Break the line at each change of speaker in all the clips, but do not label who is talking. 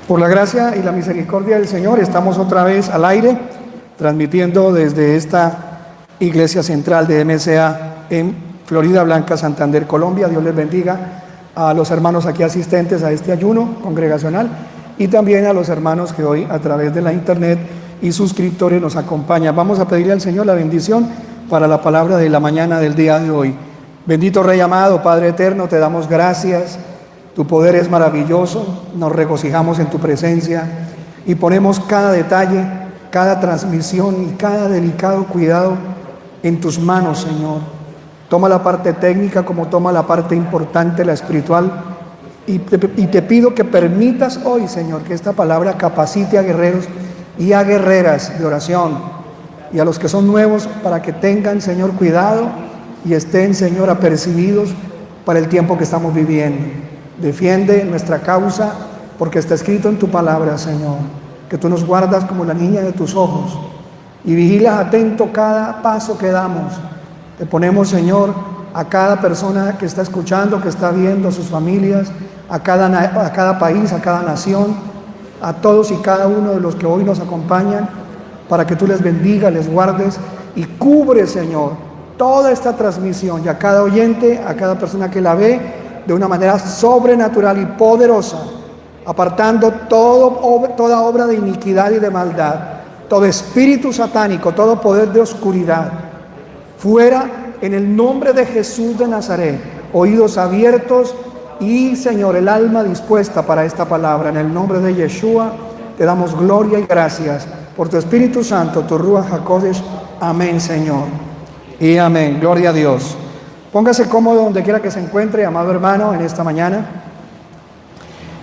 Por la gracia y la misericordia del Señor, estamos otra vez al aire, transmitiendo desde esta iglesia central de MCA en Florida Blanca, Santander, Colombia. Dios les bendiga a los hermanos aquí asistentes a este ayuno congregacional y también a los hermanos que hoy a través de la internet y suscriptores nos acompañan. Vamos a pedirle al Señor la bendición para la palabra de la mañana del día de hoy. Bendito Rey amado, Padre eterno, te damos gracias. Tu poder es maravilloso, nos regocijamos en tu presencia y ponemos cada detalle, cada transmisión y cada delicado cuidado en tus manos, Señor. Toma la parte técnica como toma la parte importante, la espiritual, y te pido que permitas hoy, Señor, que esta palabra capacite a guerreros y a guerreras de oración y a los que son nuevos para que tengan, Señor, cuidado y estén, Señor, apercibidos para el tiempo que estamos viviendo. Defiende nuestra causa, porque está escrito en tu palabra, Señor, que tú nos guardas como la niña de tus ojos y vigilas atento cada paso que damos. Te ponemos, Señor, a cada persona que está escuchando, que está viendo, a sus familias, a cada país, a cada nación, a todos y cada uno de los que hoy nos acompañan, para que tú les bendigas, les guardes y cubre, Señor, toda esta transmisión y a cada oyente, a cada persona que la ve, de una manera sobrenatural y poderosa, apartando toda obra de iniquidad y de maldad, todo espíritu satánico, todo poder de oscuridad, fuera en el nombre de Jesús de Nazaret. Oídos abiertos y, Señor, el alma dispuesta para esta palabra. En el nombre de Yeshua te damos gloria y gracias por tu Espíritu Santo, tu Ruach HaKodesh. Amén, Señor, y amén. Gloria a Dios. Póngase cómodo donde quiera que se encuentre, amado hermano, en esta mañana.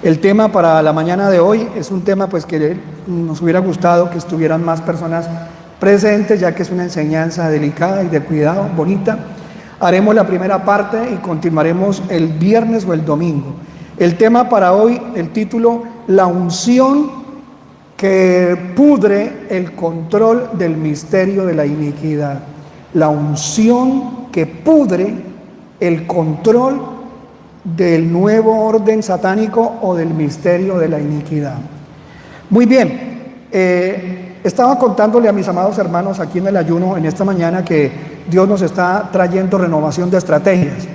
El tema para la mañana de hoy es un tema pues que nos hubiera gustado que estuvieran más personas presentes, ya que es una enseñanza delicada y de cuidado, bonita. Haremos la primera parte y continuaremos el viernes o el domingo. El tema para hoy, el título, la unción que pudre el control del misterio de la iniquidad. La unción que pudre el control del nuevo orden satánico o del misterio de la iniquidad. Muy bien, estaba contándole a mis amados hermanos aquí en el ayuno en esta mañana que Dios nos está trayendo renovación de estrategias,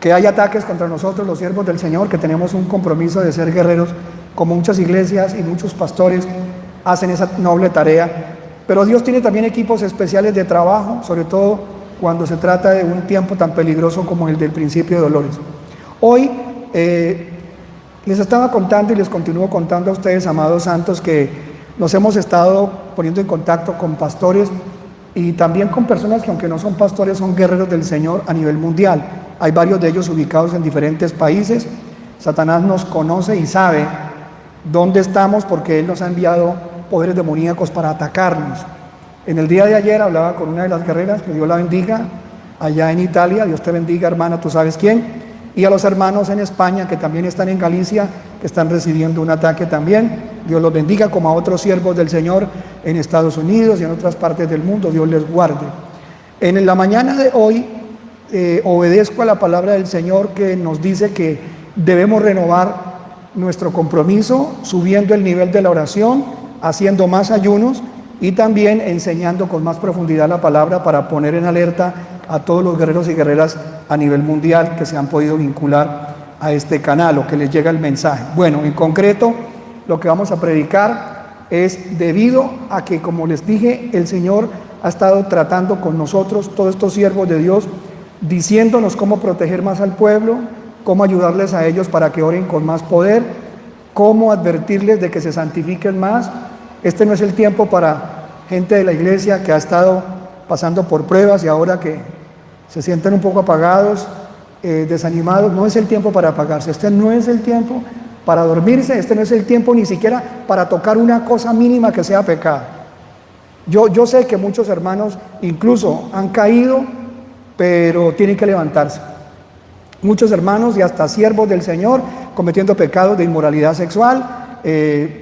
que hay ataques contra nosotros los siervos del Señor, que tenemos un compromiso de ser guerreros, como muchas iglesias y muchos pastores hacen esa noble tarea, pero Dios tiene también equipos especiales de trabajo, sobre todo cuando se trata de un tiempo tan peligroso como el del principio de dolores. Hoy les estaba contando y les continúo contando a ustedes, amados santos, que nos hemos estado poniendo en contacto con pastores y también con personas que, aunque no son pastores, son guerreros del Señor a nivel mundial. Hay varios de ellos ubicados en diferentes países. Satanás nos conoce y sabe dónde estamos porque Él nos ha enviado poderes demoníacos para atacarnos. En el día de ayer hablaba con una de las guerreras, que Dios la bendiga, allá en Italia. Dios te bendiga, hermana, tú sabes quién. Y a los hermanos en España, que también están en Galicia, que están recibiendo un ataque también. Dios los bendiga, como a otros siervos del Señor en Estados Unidos y en otras partes del mundo. Dios les guarde. En la mañana de hoy obedezco a la palabra del Señor, que nos dice que debemos renovar nuestro compromiso, subiendo el nivel de la oración, haciendo más ayunos y también enseñando con más profundidad la palabra para poner en alerta a todos los guerreros y guerreras a nivel mundial que se han podido vincular a este canal o que les llega el mensaje. Bueno, en concreto, lo que vamos a predicar es debido a que, como les dije, el Señor ha estado tratando con nosotros, todos estos siervos de Dios, diciéndonos cómo proteger más al pueblo, cómo ayudarles a ellos para que oren con más poder, cómo advertirles de que se santifiquen más. Este no es el tiempo para gente de la iglesia que ha estado pasando por pruebas y ahora que se sienten un poco apagados, desanimados. No es el tiempo para apagarse, este no es el tiempo para dormirse, este no es el tiempo ni siquiera para tocar una cosa mínima que sea pecado. Yo sé que muchos hermanos incluso han caído, pero tienen que levantarse. Muchos hermanos y hasta siervos del Señor cometiendo pecados de inmoralidad sexual,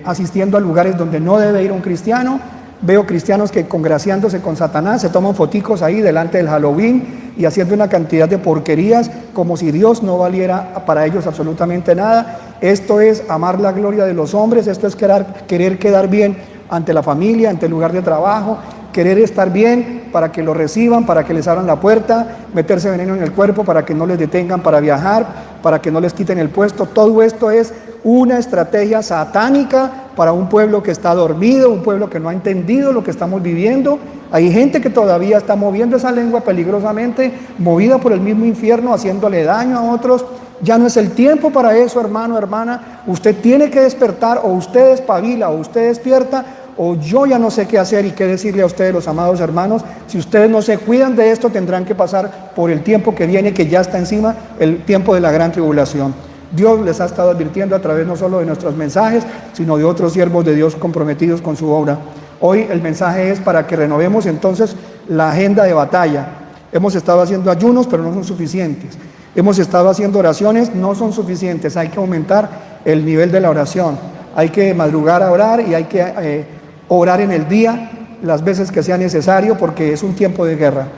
asistiendo a lugares donde no debe ir un cristiano. Veo cristianos que, congraciándose con Satanás, se toman foticos ahí delante del Halloween y haciendo una cantidad de porquerías como si Dios no valiera para ellos absolutamente nada. Esto es amar la gloria de los hombres, esto es querer quedar bien ante la familia, ante el lugar de trabajo, querer estar bien para que lo reciban, para que les abran la puerta, meterse veneno en el cuerpo para que no les detengan para viajar, para que no les quiten el puesto. Todo esto es una estrategia satánica para un pueblo que está dormido, un pueblo que no ha entendido lo que estamos viviendo. Hay gente que todavía está moviendo esa lengua peligrosamente, movida por el mismo infierno, haciéndole daño a otros. Ya no es el tiempo para eso, hermano, hermana. Usted tiene que despertar, o usted espabila, o usted despierta, o yo ya no sé qué hacer y qué decirle a ustedes, los amados hermanos. Si ustedes no se cuidan de esto, tendrán que pasar por el tiempo que viene, que ya está encima, el tiempo de la gran tribulación. Dios les ha estado advirtiendo a través no solo de nuestros mensajes, sino de otros siervos de Dios comprometidos con su obra. Hoy el mensaje es para que renovemos entonces la agenda de batalla. Hemos estado haciendo ayunos, pero no son suficientes. Hemos estado haciendo oraciones, no son suficientes. Hay que aumentar el nivel de la oración. Hay que madrugar a orar y hay que orar en el día las veces que sea necesario, porque es un tiempo de guerra.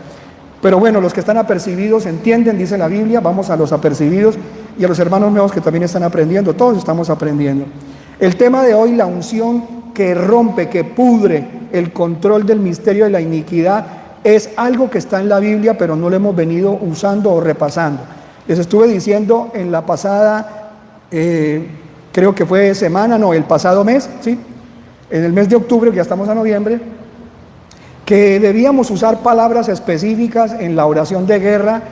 Pero bueno, los que están apercibidos entienden, dice la Biblia. Vamos a los apercibidos y a los hermanos nuevos que también están aprendiendo. Todos estamos aprendiendo. El tema de hoy, la unción que rompe, que pudre el control del misterio de la iniquidad, es algo que está en la Biblia, pero no lo hemos venido usando o repasando. Les estuve diciendo en la pasada, creo que fue el pasado mes, ¿sí? En el mes de octubre, que ya estamos a noviembre, que debíamos usar palabras específicas en la oración de guerra,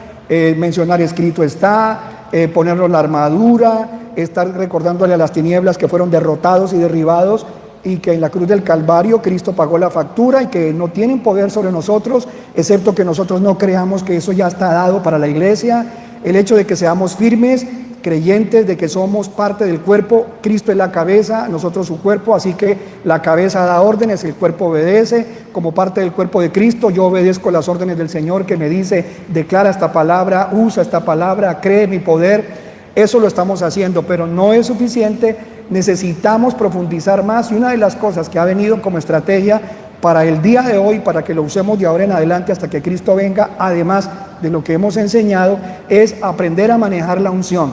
mencionar escrito está, ponernos la armadura, estar recordándole a las tinieblas que fueron derrotados y derribados, y que en la cruz del Calvario Cristo pagó la factura y que no tienen poder sobre nosotros, excepto que nosotros no creamos que eso ya está dado para la iglesia. El hecho de que seamos firmes, creyentes de que somos parte del cuerpo. Cristo es la cabeza, nosotros su cuerpo, así que la cabeza da órdenes, el cuerpo obedece. Como parte del cuerpo de Cristo, yo obedezco las órdenes del Señor, que me dice: declara esta palabra, usa esta palabra, cree en mi poder. Eso lo estamos haciendo, pero no es suficiente. Necesitamos profundizar más, y una de las cosas que ha venido como estrategia para el día de hoy, para que lo usemos de ahora en adelante hasta que Cristo venga, además de lo que hemos enseñado, es aprender a manejar la unción,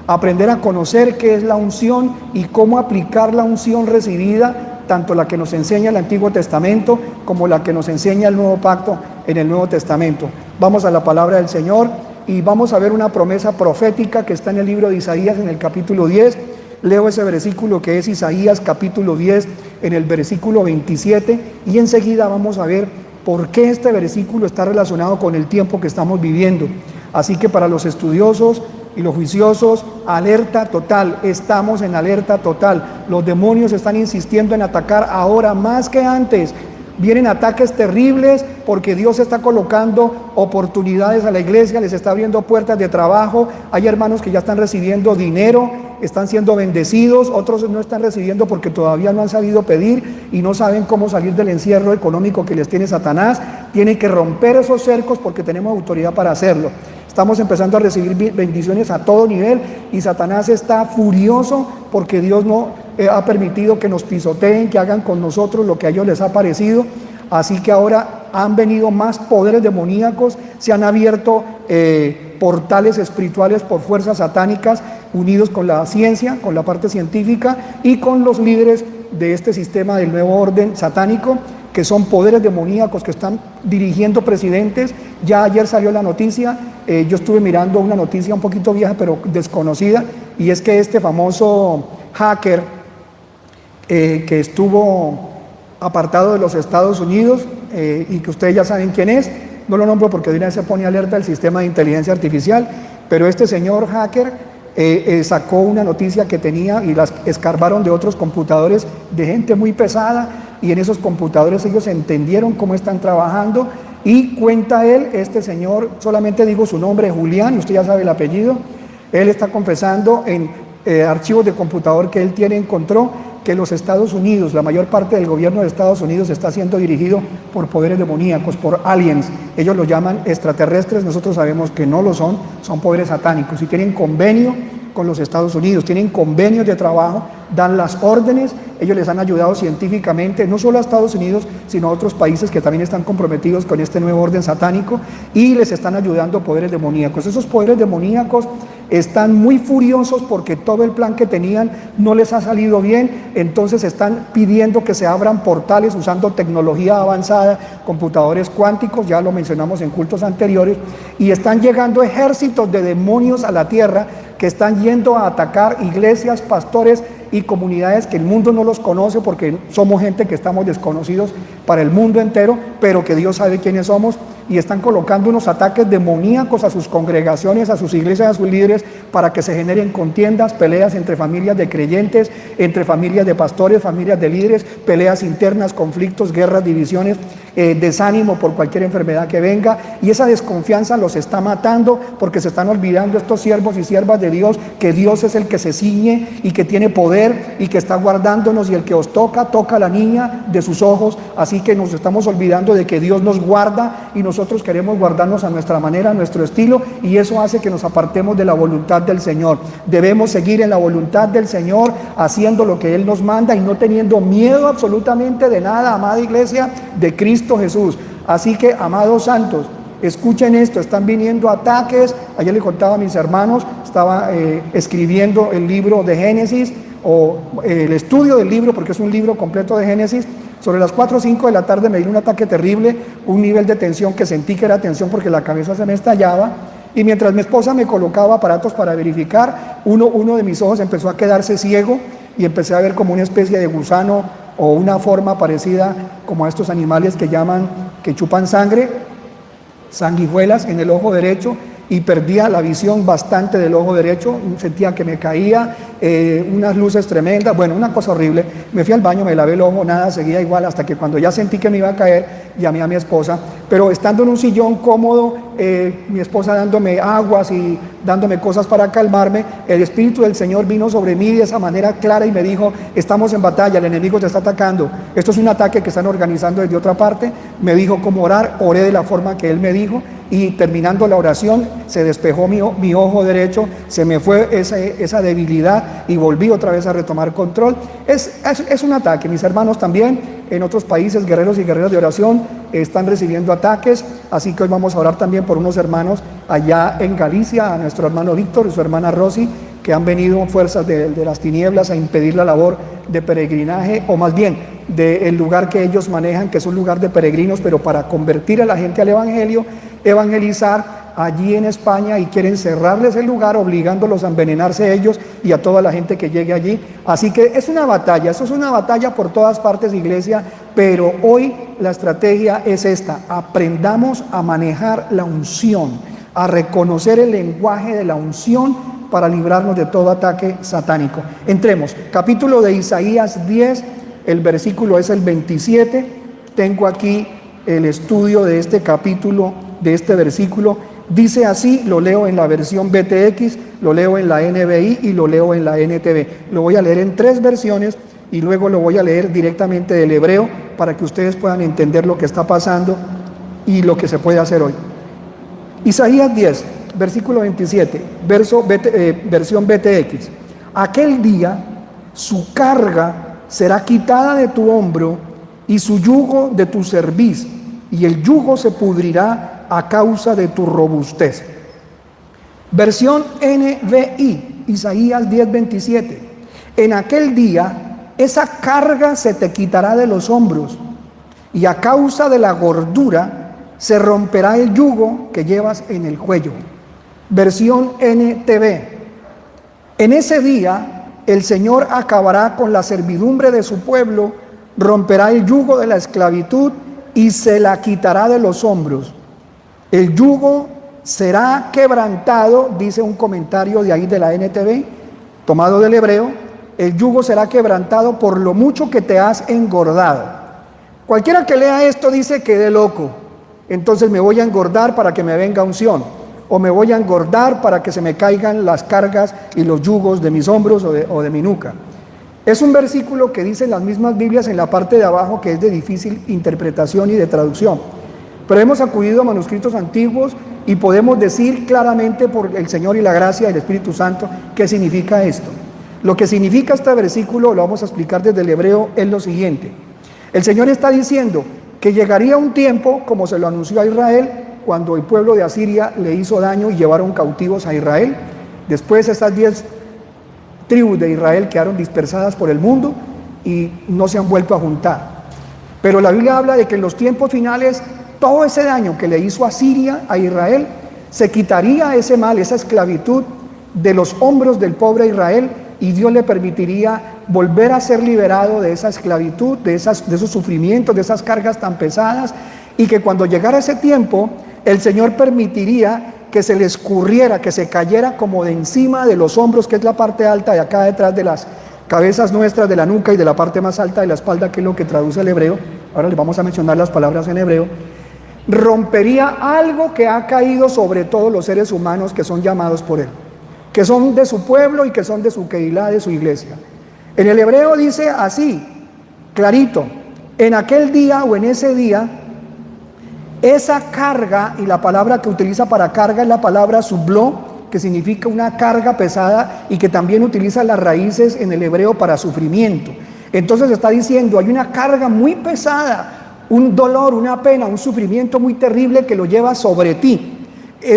aprender a conocer qué es la unción y cómo aplicar la unción recibida, tanto la que nos enseña el Antiguo Testamento como la que nos enseña el Nuevo Pacto en el Nuevo Testamento. Vamos a la palabra del Señor y vamos a ver una promesa profética que está en el libro de Isaías, en el capítulo 10. Leo ese versículo que es Isaías capítulo 10, en el versículo 27, y enseguida vamos a ver por qué este versículo está relacionado con el tiempo que estamos viviendo. Así que para los estudiosos y los juiciosos, alerta total, estamos en alerta total. Los demonios están insistiendo en atacar ahora más que antes. Vienen ataques terribles porque Dios está colocando oportunidades a la iglesia, les está abriendo puertas de trabajo. Hay hermanos que ya están recibiendo dinero, están siendo bendecidos, otros no están recibiendo porque todavía no han sabido pedir y no saben cómo salir del encierro económico que les tiene Satanás. Tienen que romper esos cercos porque tenemos autoridad para hacerlo. Estamos empezando a recibir bendiciones a todo nivel y Satanás está furioso porque Dios no ha permitido que nos pisoteen, que hagan con nosotros lo que a ellos les ha parecido. Así que ahora han venido más poderes demoníacos, se han abierto portales espirituales por fuerzas satánicas, unidos con la ciencia, con la parte científica y con los líderes de este sistema del nuevo orden satánico, que son poderes demoníacos que están dirigiendo presidentes. Ya ayer salió la noticia, yo estuve mirando una noticia un poquito vieja pero desconocida, y es que este famoso hacker que estuvo apartado de los Estados Unidos y que ustedes ya saben quién es, no lo nombro porque de una vez se pone alerta el sistema de inteligencia artificial, pero este señor hacker sacó una noticia que tenía y las escarbaron de otros computadores de gente muy pesada, y en esos computadores ellos entendieron cómo están trabajando, y cuenta él, este señor, solamente digo su nombre, Julián, y usted ya sabe el apellido. Él está confesando en archivos de computador que él encontró que los Estados Unidos, la mayor parte del gobierno de Estados Unidos está siendo dirigido por poderes demoníacos, por aliens. Ellos lo llaman extraterrestres, nosotros sabemos que no lo son, son poderes satánicos y tienen convenio con los Estados Unidos, tienen convenios de trabajo, dan las órdenes, ellos les han ayudado científicamente, no solo a Estados Unidos, sino a otros países que también están comprometidos con este nuevo orden satánico y les están ayudando poderes demoníacos. Esos poderes demoníacos están muy furiosos porque todo el plan que tenían no les ha salido bien, entonces están pidiendo que se abran portales usando tecnología avanzada, computadores cuánticos, ya lo mencionamos en cultos anteriores, y están llegando ejércitos de demonios a la tierra que están yendo a atacar iglesias, pastores y comunidades que el mundo no los conoce porque somos gente que estamos desconocidos para el mundo entero, pero que Dios sabe quiénes somos, y están colocando unos ataques demoníacos a sus congregaciones, a sus iglesias, a sus líderes, para que se generen contiendas, peleas entre familias de creyentes, entre familias de pastores, familias de líderes, peleas internas, conflictos, guerras, divisiones, desánimo por cualquier enfermedad que venga, y esa desconfianza los está matando porque se están olvidando estos siervos y siervas de Dios, que Dios es el que se ciñe y que tiene poder y que está guardándonos, y el que os toca, toca a la niña de sus ojos, así que nos estamos olvidando de que Dios nos guarda y nosotros queremos guardarnos a nuestra manera, a nuestro estilo, y eso hace que nos apartemos de la voluntad del Señor. Debemos seguir en la voluntad del Señor, haciendo lo que Él nos manda y no teniendo miedo absolutamente de nada, amada iglesia de Cristo Jesús. Así que, amados santos, escuchen esto, están viniendo ataques. Ayer le contaba a mis hermanos, estaba escribiendo el libro de Génesis, o el estudio del libro, porque es un libro completo de Génesis. Sobre las 4 o 5 de la tarde me dio un ataque terrible, un nivel de tensión que sentí que era tensión porque la cabeza se me estallaba, y mientras mi esposa me colocaba aparatos para verificar, uno de mis ojos empezó a quedarse ciego y empecé a ver como una especie de gusano o una forma parecida como a estos animales que chupan sangre, sanguijuelas en el ojo derecho, y perdía la visión bastante del ojo derecho, sentía que me caía, unas luces tremendas, bueno, una cosa horrible. Me fui al baño, me lavé el ojo, nada, seguía igual, hasta que cuando ya sentí que me iba a caer, llamé a mi esposa, pero estando en un sillón cómodo, mi esposa dándome aguas y dándome cosas para calmarme, el Espíritu del Señor vino sobre mí de esa manera clara y me dijo: estamos en batalla, el enemigo te está atacando, esto es un ataque que están organizando desde otra parte. Me dijo cómo orar, oré de la forma que él me dijo, y terminando la oración se despejó mi ojo derecho, se me fue esa debilidad y volví otra vez a retomar control. Es un ataque. Mis hermanos también en otros países, guerreros y guerreras de oración, están recibiendo ataques, así que hoy vamos a orar también por unos hermanos allá en Galicia, a nuestro hermano Víctor y su hermana Rosy, que han venido fuerzas de las tinieblas a impedir la labor de peregrinaje, o más bien del lugar que ellos manejan, que es un lugar de peregrinos, pero para convertir a la gente al evangelio, evangelizar allí en España, y quieren cerrarles el lugar, obligándolos a envenenarse ellos y a toda la gente que llegue allí. Así que es una batalla, eso es una batalla por todas partes, iglesia, pero hoy la estrategia es esta: aprendamos a manejar la unción, a reconocer el lenguaje de la unción para librarnos de todo ataque satánico. Entremos, capítulo de Isaías 10, el versículo es el 27, tengo aquí el estudio de este capítulo, de este versículo. Dice así, lo leo en la versión BTX, lo leo en la NBI y lo leo en la NTV. Lo voy a leer en 3 versiones y luego lo voy a leer directamente del hebreo para que ustedes puedan entender lo que está pasando y lo que se puede hacer hoy. Isaías 10, versículo 27, versión BTX. Aquel día su carga será quitada de tu hombro y su yugo de tu cerviz, y el yugo se pudrirá a causa de tu robustez. Versión NBI, Isaías 10:27. En aquel día esa carga se te quitará de los hombros, y a causa de la gordura se romperá el yugo que llevas en el cuello. Versión NTV. En ese día el Señor acabará con la servidumbre de su pueblo, romperá el yugo de la esclavitud y se la quitará de los hombros. El yugo será quebrantado, dice un comentario de ahí de la NTV, tomado del hebreo. El yugo será quebrantado por lo mucho que te has engordado. Cualquiera que lea esto dice: quedé loco, entonces me voy a engordar para que me venga unción, o me voy a engordar para que se me caigan las cargas y los yugos de mis hombros o de mi nuca. Es un versículo que dicen las mismas Biblias en la parte de abajo, que es de difícil interpretación y de traducción, pero hemos acudido a manuscritos antiguos y podemos decir claramente por el Señor y la gracia del Espíritu Santo qué significa esto. Lo que significa este versículo, lo vamos a explicar desde el hebreo, es lo siguiente. El Señor está diciendo que llegaría un tiempo, como se lo anunció a Israel, cuando el pueblo de Asiria le hizo daño y llevaron cautivos a Israel. Después estas 10 tribus de Israel quedaron dispersadas por el mundo y no se han vuelto a juntar. Pero la Biblia habla de que en los tiempos finales, todo ese daño que le hizo Asiria a Israel, se quitaría ese mal, esa esclavitud de los hombros del pobre Israel, y Dios le permitiría volver a ser liberado de esa esclavitud, de esos sufrimientos, de esas cargas tan pesadas, y que cuando llegara ese tiempo, el Señor permitiría que se le escurriera, que se cayera como de encima de los hombros, que es la parte alta de acá detrás de las cabezas nuestras, de la nuca, y de la parte más alta de la espalda, que es lo que traduce el hebreo. Ahora les vamos a mencionar las palabras en hebreo. Rompería algo que ha caído sobre todos los seres humanos que son llamados por Él, que son de su pueblo y que son de su Keilah, de su iglesia. En el hebreo dice así, clarito: en aquel día o en ese día, esa carga, y la palabra que utiliza para carga es la palabra subló, que significa una carga pesada y que también utiliza las raíces en el hebreo para sufrimiento. Entonces está diciendo, hay una carga muy pesada, un dolor, una pena, un sufrimiento muy terrible que lo lleva sobre ti.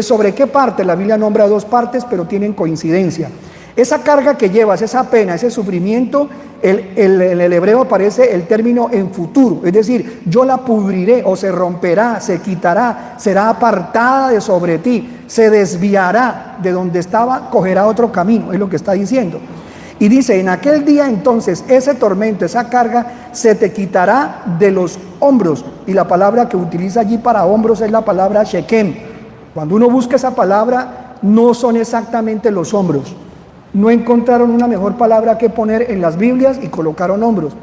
¿Sobre qué parte? La Biblia nombra 2 partes, pero tienen coincidencia. Esa carga que llevas, esa pena, ese sufrimiento, en el hebreo aparece el término en futuro, es decir, yo la pudriré, o se romperá, se quitará, será apartada de sobre ti, se desviará de donde estaba, cogerá otro camino, es lo que está diciendo. Y dice, en aquel día entonces ese tormento, esa carga se te quitará de los hombros, y la palabra que utiliza allí para hombros es la palabra Shekem. Cuando uno busca esa palabra, no son exactamente los hombros. No encontraron una mejor palabra que poner en las Biblias y colocaron hombros.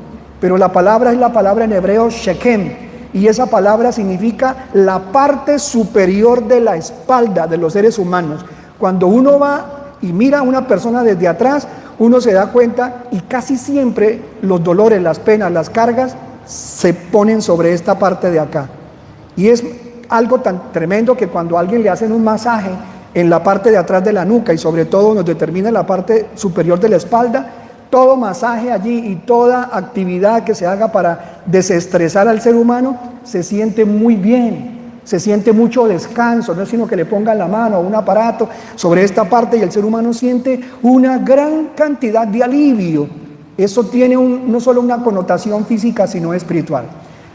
Pero la palabra es la palabra en hebreo Shekem. Y esa palabra significa la parte superior de la espalda de los seres humanos. Cuando uno va y mira a una persona desde atrás, uno se da cuenta y casi siempre los dolores, las penas, las cargas se ponen sobre esta parte de acá. Y es algo tan tremendo que cuando a alguien le hacen un masaje en la parte de atrás de la nuca y sobre todo nos determina la parte superior de la espalda, todo masaje allí y toda actividad que se haga para desestresar al ser humano se siente muy bien, se siente mucho descanso, no es sino que le pongan la mano o un aparato sobre esta parte y el ser humano siente una gran cantidad de alivio. Eso tiene no solo una connotación física, sino espiritual.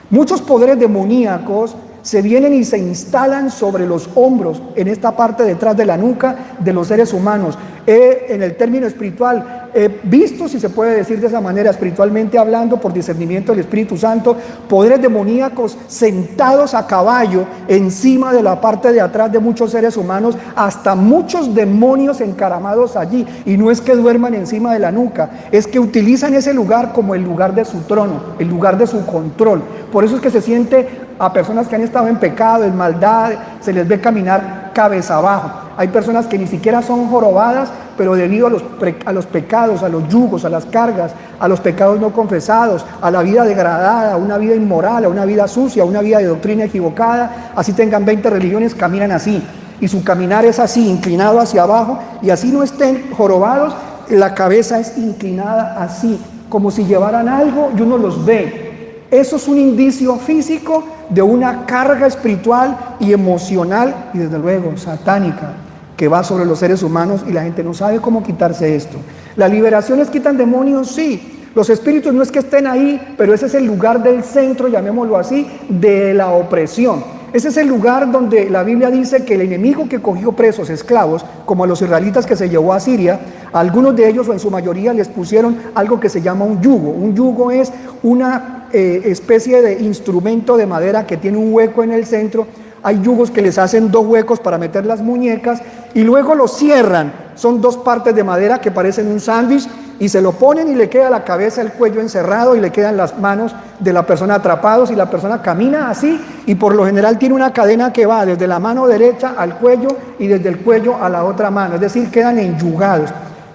Muchos poderes demoníacos se vienen y se instalan sobre los hombros, en esta parte detrás de la nuca de los seres humanos. En el término espiritual, he visto, si se puede decir de esa manera, espiritualmente hablando, por discernimiento del Espíritu Santo, poderes demoníacos sentados a caballo encima de la parte de atrás de muchos seres humanos, hasta muchos demonios encaramados allí. Y no es que duerman encima de la nuca, es que utilizan ese lugar como el lugar de su trono, el lugar de su control. Por eso es que se siente a personas que han estado en pecado, en maldad, se les ve caminar cabeza abajo. Hay personas que ni siquiera son jorobadas, pero debido a los pecados, a los yugos, a las cargas, a los pecados no confesados, a la vida degradada, a una vida inmoral, a una vida sucia, a una vida de doctrina equivocada, así tengan 20 religiones, caminan así. Y su caminar es así, inclinado hacia abajo, y así no estén jorobados, la cabeza es inclinada así, como si llevaran algo y uno los ve. Eso es un indicio físico de una carga espiritual y emocional y desde luego satánica que va sobre los seres humanos y la gente no sabe cómo quitarse esto. ¿Las liberaciones quitan demonios? Sí. Los espíritus no es que estén ahí, pero ese es el lugar del centro, llamémoslo así, de la opresión. Ese es el lugar donde la Biblia dice que el enemigo que cogió presos, esclavos, como a los israelitas que se llevó a Siria, a algunos de ellos o en su mayoría les pusieron algo que se llama un yugo. Un yugo es una especie de instrumento de madera que tiene un hueco en el centro. Hay yugos que les hacen 2 huecos para meter las muñecas y luego lo cierran. Son 2 partes de madera que parecen un sándwich y se lo ponen y le queda la cabeza, el cuello encerrado y le quedan las manos de la persona atrapados y la persona camina así y por lo general tiene una cadena que va desde la mano derecha al cuello y desde el cuello a la otra mano, es decir, quedan enyugados.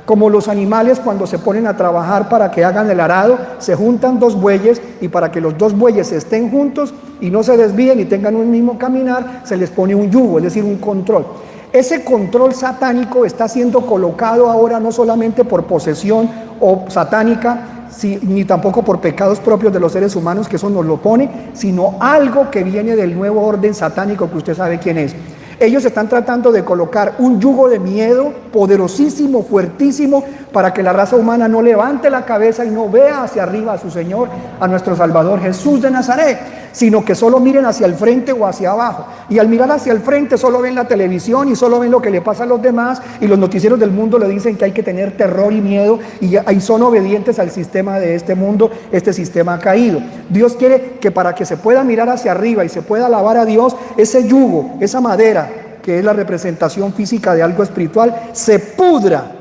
Como los animales cuando se ponen a trabajar para que hagan el arado, se juntan dos bueyes y para que los dos bueyes estén juntos y no se desvíen y tengan un mismo caminar, se les pone un yugo, es decir, un control. Ese control satánico está siendo colocado ahora no solamente por posesión o satánica, ni tampoco por pecados propios de los seres humanos, que eso nos lo pone, sino algo que viene del nuevo orden satánico que usted sabe quién es. Ellos están tratando de colocar un yugo de miedo poderosísimo, fuertísimo, para que la raza humana no levante la cabeza y no vea hacia arriba a su Señor, a nuestro Salvador Jesús de Nazaret, sino que solo miren hacia el frente o hacia abajo. Y al mirar hacia el frente solo ven la televisión y solo ven lo que le pasa a los demás, y los noticieros del mundo le dicen que hay que tener terror y miedo, y ahí son obedientes al sistema de este mundo, este sistema caído. Dios quiere que para que se pueda mirar hacia arriba y se pueda alabar a Dios, ese yugo, esa madera, que es la representación física de algo espiritual, se pudra,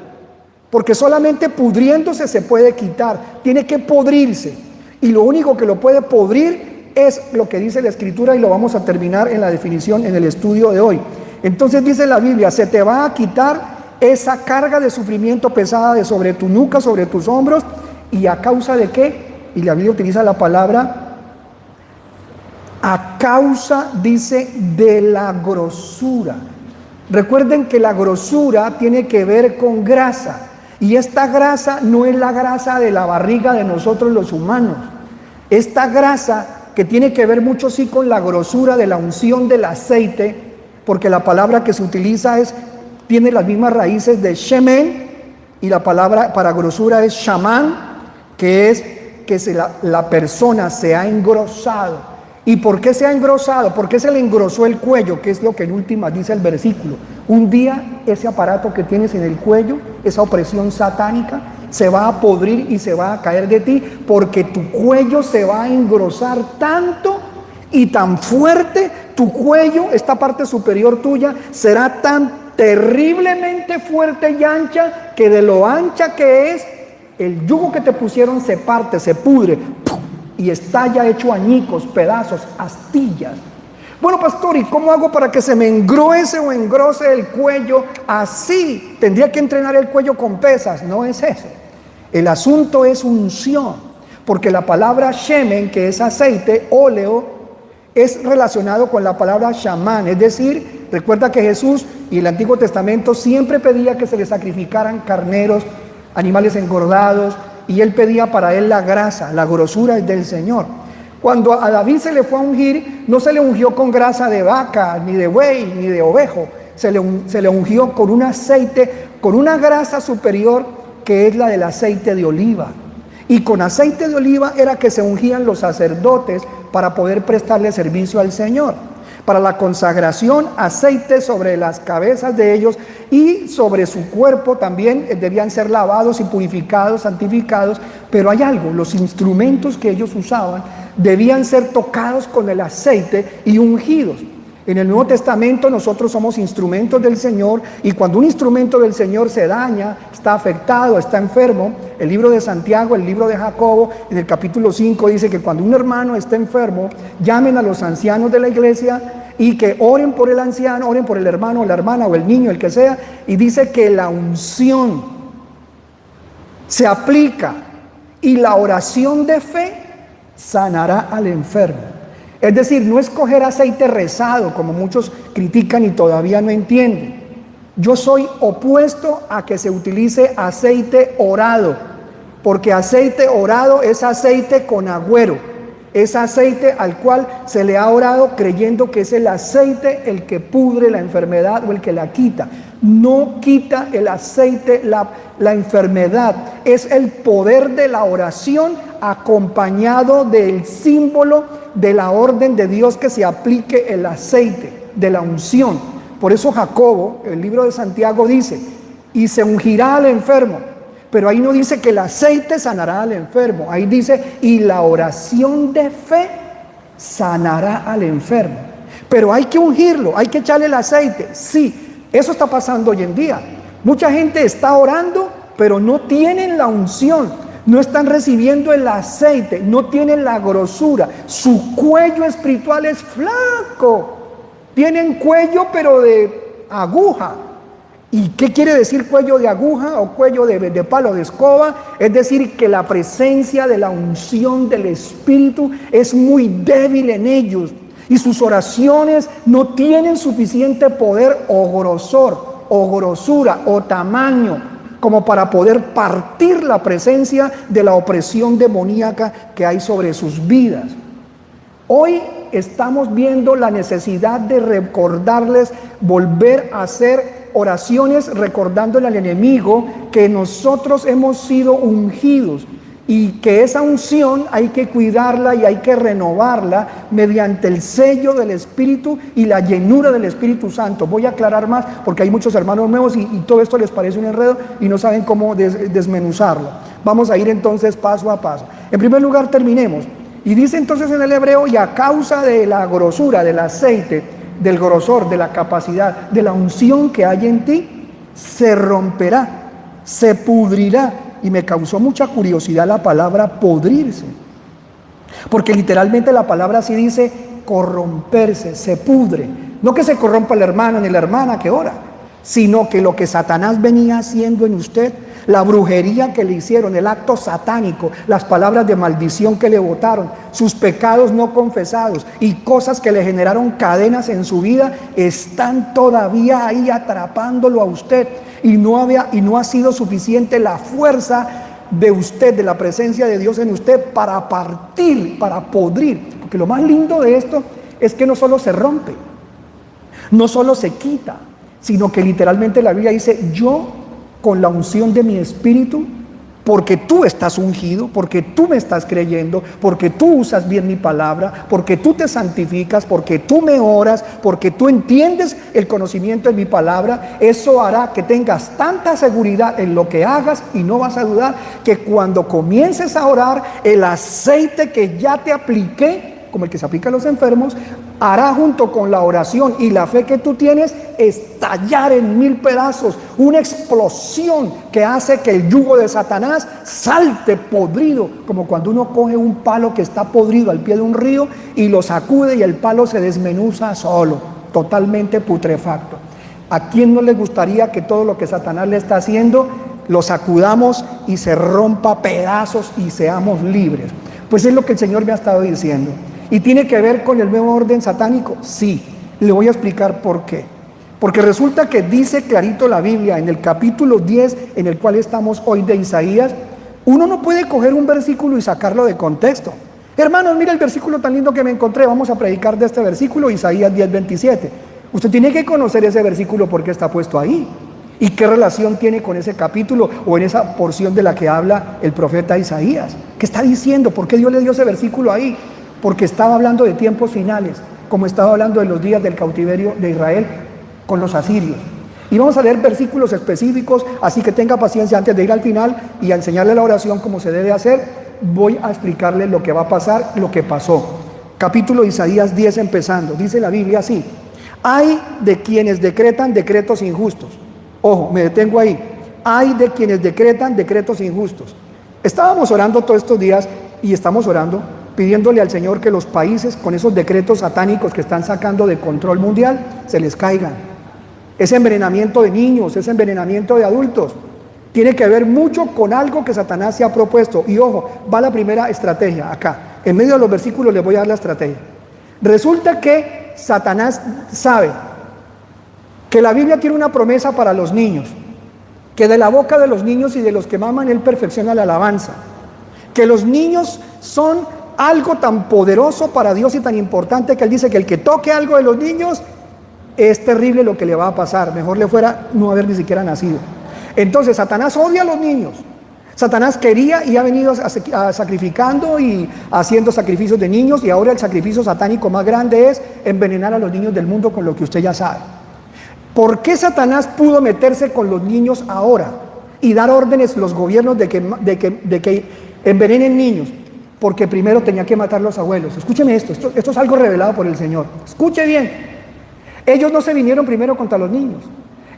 porque solamente pudriéndose se puede quitar, tiene que podrirse, y lo único que lo puede podrir es lo que dice la Escritura, y lo vamos a terminar en la definición en el estudio de hoy. Entonces dice la Biblia: se te va a quitar esa carga de sufrimiento pesada de sobre tu nuca, sobre tus hombros, ¿y a causa de qué? Y la Biblia utiliza la palabra a causa, dice, de la grosura. Recuerden que la grosura tiene que ver con grasa, y esta grasa no es la grasa de la barriga de nosotros los humanos. Esta grasa, que tiene que ver mucho sí con la grosura de la unción del aceite, porque la palabra que se utiliza tiene las mismas raíces de shemen, y la palabra para grosura es shaman, que es que la persona se ha engrosado. ¿Y por qué se ha engrosado? ¿Por qué se le engrosó el cuello? Que es lo que en últimas dice el versículo. Un día ese aparato que tienes en el cuello, esa opresión satánica, se va a podrir y se va a caer de ti, porque tu cuello se va a engrosar tanto y tan fuerte. Tu cuello, esta parte superior tuya, será tan terriblemente fuerte y ancha, que de lo ancha que es, el yugo que te pusieron se parte, se pudre, ¡pum!, y está ya hecho añicos, pedazos, astillas. Bueno, pastor, ¿y cómo hago para que se me engruese o engrose el cuello así? Tendría que entrenar el cuello con pesas. No es eso. El asunto es unción, porque la palabra shemen, que es aceite, óleo, es relacionado con la palabra shaman. Es decir, recuerda que Jesús y el Antiguo Testamento siempre pedía que se le sacrificaran carneros, animales engordados, y él pedía para él la grasa, la grosura es del Señor. Cuando a David se le fue a ungir, no se le ungió con grasa de vaca, ni de buey, ni de ovejo. Se le ungió con un aceite, con una grasa superior, que es la del aceite de oliva. Y con aceite de oliva era que se ungían los sacerdotes para poder prestarle servicio al Señor. Para la consagración, aceite sobre las cabezas de ellos, y sobre su cuerpo también debían ser lavados y purificados, santificados. Pero hay algo: los instrumentos que ellos usaban debían ser tocados con el aceite y ungidos. En el Nuevo Testamento nosotros somos instrumentos del Señor, y cuando un instrumento del Señor se daña, está afectado, está enfermo, el libro de Santiago, el libro de Jacobo, en el capítulo 5 dice que cuando un hermano está enfermo, llamen a los ancianos de la iglesia y que oren por el anciano, oren por el hermano o la hermana o el niño, el que sea, y dice que la unción se aplica y la oración de fe sanará al enfermo. Es decir, no es coger aceite rezado, como muchos critican y todavía no entienden. Yo soy opuesto a que se utilice aceite orado, porque aceite orado es aceite con agüero, es aceite al cual se le ha orado creyendo que es el aceite el que pudre la enfermedad o el que la quita. No quita el aceite la enfermedad, es el poder de la oración acompañado del símbolo de la orden de Dios, que se aplique el aceite de la unción. Por eso Jacobo, el libro de Santiago, dice: y se ungirá al enfermo. Pero ahí no dice que el aceite sanará al enfermo, ahí dice: y la oración de fe sanará al enfermo. Pero hay que ungirlo, hay que echarle el aceite. Sí, eso está pasando hoy en día. Mucha gente está orando, pero no tienen la unción, no están recibiendo el aceite, no tienen la grosura. Su cuello espiritual es flaco, tienen cuello pero de aguja. ¿Y qué quiere decir cuello de aguja o cuello de palo de escoba? Es decir, que la presencia de la unción del Espíritu es muy débil en ellos y sus oraciones no tienen suficiente poder o grosor o grosura o tamaño como para poder partir la presencia de la opresión demoníaca que hay sobre sus vidas. Hoy estamos viendo la necesidad de recordarles, volver a hacer oraciones recordándole al enemigo que nosotros hemos sido ungidos y que esa unción hay que cuidarla y hay que renovarla mediante el sello del Espíritu y la llenura del Espíritu Santo. Voy a aclarar más porque hay muchos hermanos nuevos y todo esto les parece un enredo y no saben cómo desmenuzarlo. Vamos a ir entonces paso a paso. En primer lugar, terminemos. Y dice entonces en el hebreo, y a causa de la grosura, del aceite, del grosor, de la capacidad, de la unción que hay en ti, se romperá, se pudrirá. Y me causó mucha curiosidad la palabra podrirse, porque literalmente la palabra así dice corromperse, se pudre. No que se corrompa el hermano ni la hermana que ora, sino que lo que Satanás venía haciendo en usted, la brujería que le hicieron, el acto satánico, las palabras de maldición que le botaron, sus pecados no confesados y cosas que le generaron cadenas en su vida, están todavía ahí atrapándolo a usted. Y no ha sido suficiente la fuerza de usted, de la presencia de Dios en usted para partir, para podrir. Porque lo más lindo de esto es que no solo se rompe, no solo se quita, sino que literalmente la Biblia dice: yo con la unción de mi espíritu, porque tú estás ungido, porque tú me estás creyendo, porque tú usas bien mi palabra, porque tú te santificas, porque tú me oras, porque tú entiendes el conocimiento de mi palabra, eso hará que tengas tanta seguridad en lo que hagas y no vas a dudar, que cuando comiences a orar, el aceite que ya te apliqué, como el que se aplica a los enfermos, hará junto con la oración y la fe que tú tienes estallar en 1000 pedazos, una explosión que hace que el yugo de Satanás salte podrido, como cuando uno coge un palo que está podrido al pie de un río y lo sacude y el palo se desmenuza solo, totalmente putrefacto. ¿A quién no le gustaría que todo lo que Satanás le está haciendo lo sacudamos y se rompa a pedazos y seamos libres? Pues es lo que el Señor me ha estado diciendo. ¿Y tiene que ver con el nuevo orden satánico? Sí, le voy a explicar por qué. Porque resulta que dice clarito la Biblia en el capítulo 10, en el cual estamos hoy, de Isaías. Uno no puede coger un versículo y sacarlo de contexto. Hermanos, mira el versículo tan lindo que me encontré, vamos a predicar de este versículo, Isaías 10:27. Usted tiene que conocer ese versículo porque está puesto ahí. ¿Y qué relación tiene con ese capítulo o en esa porción de la que habla el profeta Isaías? ¿Qué está diciendo? ¿Por qué Dios le dio ese versículo ahí? Porque estaba hablando de tiempos finales, como estaba hablando de los días del cautiverio de Israel con los asirios. Y vamos a leer versículos específicos, así que tenga paciencia antes de ir al final y a enseñarle la oración como se debe hacer. Voy a explicarle lo que va a pasar, lo que pasó. Capítulo de Isaías 10 empezando, dice la Biblia así: hay de quienes decretan decretos injustos. Ojo, me detengo ahí. Hay de quienes decretan decretos injustos. Estábamos orando todos estos días y estamos orando, pidiéndole al Señor que los países con esos decretos satánicos que están sacando de control mundial se les caigan. Ese envenenamiento de niños, ese envenenamiento de adultos, tiene que ver mucho con algo que Satanás se ha propuesto. Y ojo, va la primera estrategia acá. En medio de los versículos les voy a dar la estrategia. Resulta que Satanás sabe que la Biblia tiene una promesa para los niños, que de la boca de los niños y de los que maman Él perfecciona la alabanza, que los niños son algo tan poderoso para Dios y tan importante que Él dice que el que toque algo de los niños es terrible lo que le va a pasar, mejor le fuera no haber ni siquiera nacido. Entonces Satanás odia a los niños. Satanás quería y ha venido sacrificando y haciendo sacrificios de niños, y ahora el sacrificio satánico más grande es envenenar a los niños del mundo, con lo que usted ya sabe. ¿Por qué Satanás pudo meterse con los niños ahora y dar órdenes los gobiernos de que envenenen niños? Porque primero tenía que matar a los abuelos. Escúcheme esto es algo revelado por el Señor. Escuche bien. Ellos no se vinieron primero contra los niños.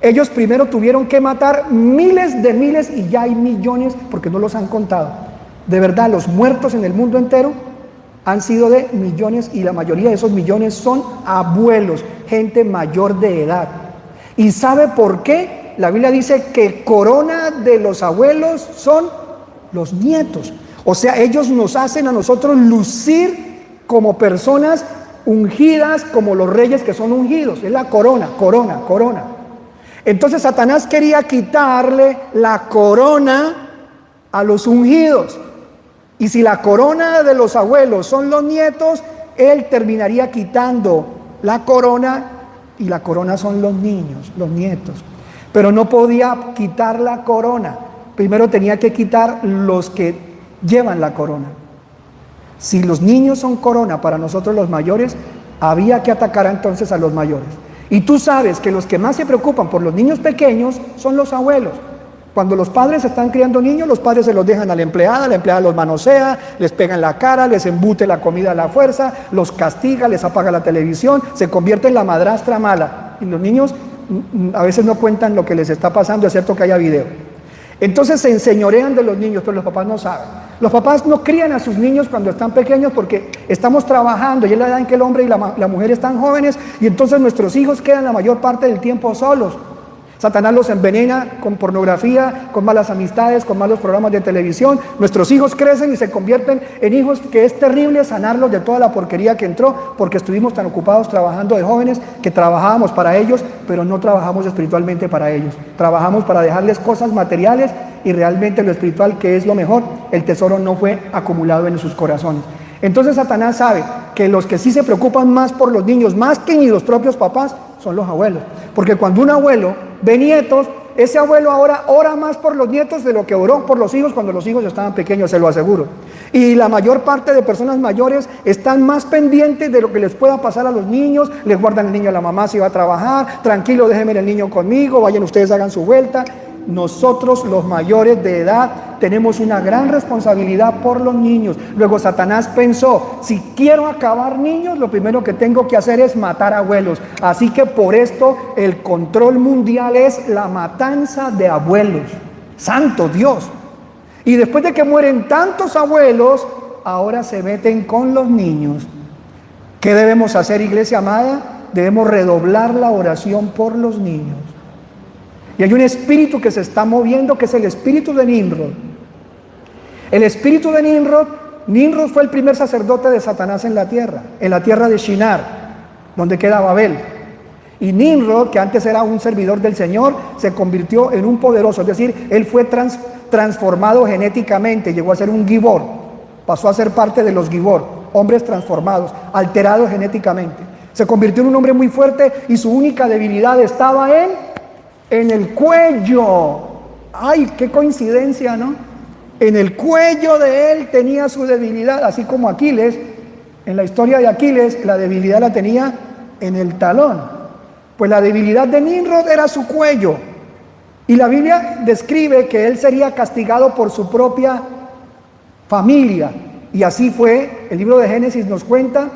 Ellos primero tuvieron que matar miles de miles, y ya hay millones porque no los han contado. De verdad, los muertos en el mundo entero han sido de millones, y la mayoría de esos millones son abuelos, gente mayor de edad. ¿Y sabe por qué? la Biblia dice que corona de los abuelos son los nietos. O sea, ellos nos hacen a nosotros lucir como personas ungidas, como los reyes que son ungidos. Es la corona, corona, corona. Entonces Satanás quería quitarle la corona a los ungidos. Y si la corona de los abuelos son los nietos, él terminaría quitando la corona, y la corona son los niños, los nietos. Pero no podía quitar la corona. Primero tenía que quitar los que llevan la corona. Si los niños son corona para nosotros los mayores, había que atacar entonces a los mayores. Y tú sabes que los que más se preocupan por los niños pequeños son los abuelos. Cuando los padres están criando niños, los padres se los dejan a la empleada los manosea, les pega en la cara, les embute la comida a la fuerza, los castiga, les apaga la televisión, se convierte en la madrastra mala. Y los niños a veces no cuentan lo que les está pasando, excepto que haya video. Entonces se enseñorean de los niños, pero los papás no saben. Los papás no crían a sus niños cuando están pequeños porque estamos trabajando y es la edad en que el hombre y la mujer están jóvenes, y entonces nuestros hijos quedan la mayor parte del tiempo solos. Satanás los envenena con pornografía, con malas amistades, con malos programas de televisión. Nuestros hijos crecen y se convierten en hijos que es terrible sanarlos de toda la porquería que entró, porque estuvimos tan ocupados trabajando de jóvenes que trabajábamos para ellos, pero no trabajamos espiritualmente para ellos. Trabajamos para dejarles cosas materiales, y realmente lo espiritual, que es lo mejor, el tesoro no fue acumulado en sus corazones. Entonces Satanás sabe que los que sí se preocupan más por los niños, más que ni los propios papás, son los abuelos. Porque cuando un abuelo ve nietos, ese abuelo ahora ora más por los nietos de lo que oró por los hijos cuando los hijos estaban pequeños, se lo aseguro. Y la mayor parte de personas mayores están más pendientes de lo que les pueda pasar a los niños. Les guardan el niño a la mamá si va a trabajar, tranquilo, déjenme el niño conmigo, vayan ustedes, hagan su vuelta. Nosotros, los mayores de edad, tenemos una gran responsabilidad por los niños. Luego Satanás pensó, si quiero acabar niños, lo primero que tengo que hacer es matar abuelos. Así que por esto el control mundial es la matanza de abuelos. ¡Santo Dios! Y después de que mueren tantos abuelos, ahora se meten con los niños. ¿Qué debemos hacer, iglesia amada? Debemos redoblar la oración por los niños. Y hay un espíritu que se está moviendo, que es el espíritu de Nimrod. El espíritu de Nimrod fue el primer sacerdote de Satanás en la tierra de Shinar, donde queda Babel. Y Nimrod, que antes era un servidor del Señor, se convirtió en un poderoso, es decir, él fue transformado genéticamente, llegó a ser un Gibor, pasó a ser parte de los Gibor, hombres transformados, alterados genéticamente. Se convirtió en un hombre muy fuerte y su única debilidad estaba en el cuello. ¡Ay, qué coincidencia!, ¿no? En el cuello de él tenía su debilidad, así como Aquiles. En la historia de Aquiles, la debilidad la tenía en el talón. Pues la debilidad de Nimrod era su cuello. Y la Biblia describe que él sería castigado por su propia familia. Y así fue. El libro de Génesis nos cuenta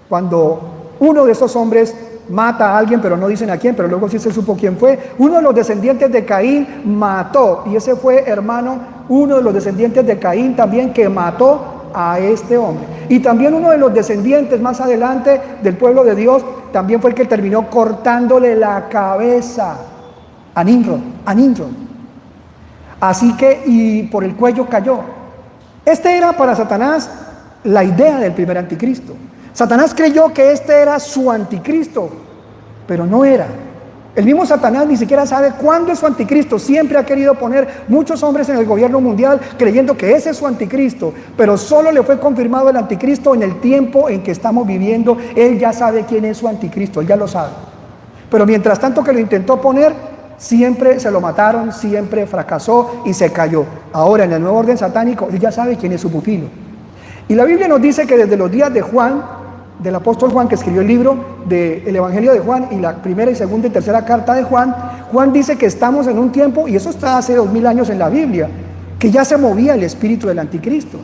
cuando uno de esos hombres mata a alguien, pero no dicen a quién, pero luego sí se supo quién fue. Uno de los descendientes de Caín mató, y ese fue, hermano, uno de los descendientes de Caín también, que mató a este hombre. Y también uno de los descendientes más adelante del pueblo de Dios también fue el que terminó cortándole la cabeza a Nimrod. Así que, y por el cuello cayó. Este era para Satanás la idea del primer anticristo. Satanás creyó que este era su anticristo, pero no era. El mismo Satanás ni siquiera sabe cuándo es su anticristo. Siempre ha querido poner muchos hombres en el gobierno mundial creyendo que ese es su anticristo, pero solo le fue confirmado el anticristo en el tiempo en que estamos viviendo. Él ya sabe quién es su anticristo, él ya lo sabe. Pero mientras tanto que lo intentó poner, siempre se lo mataron, siempre fracasó y se cayó. Ahora en el nuevo orden satánico, él ya sabe quién es su pupilo. Y la Biblia nos dice que desde los días de Juan, del apóstol Juan, que escribió el libro del Evangelio de Juan y la primera y segunda y tercera carta de Juan, Juan dice que estamos en un tiempo, y eso está hace 2000 años en la Biblia, que ya se movía el espíritu del anticristo.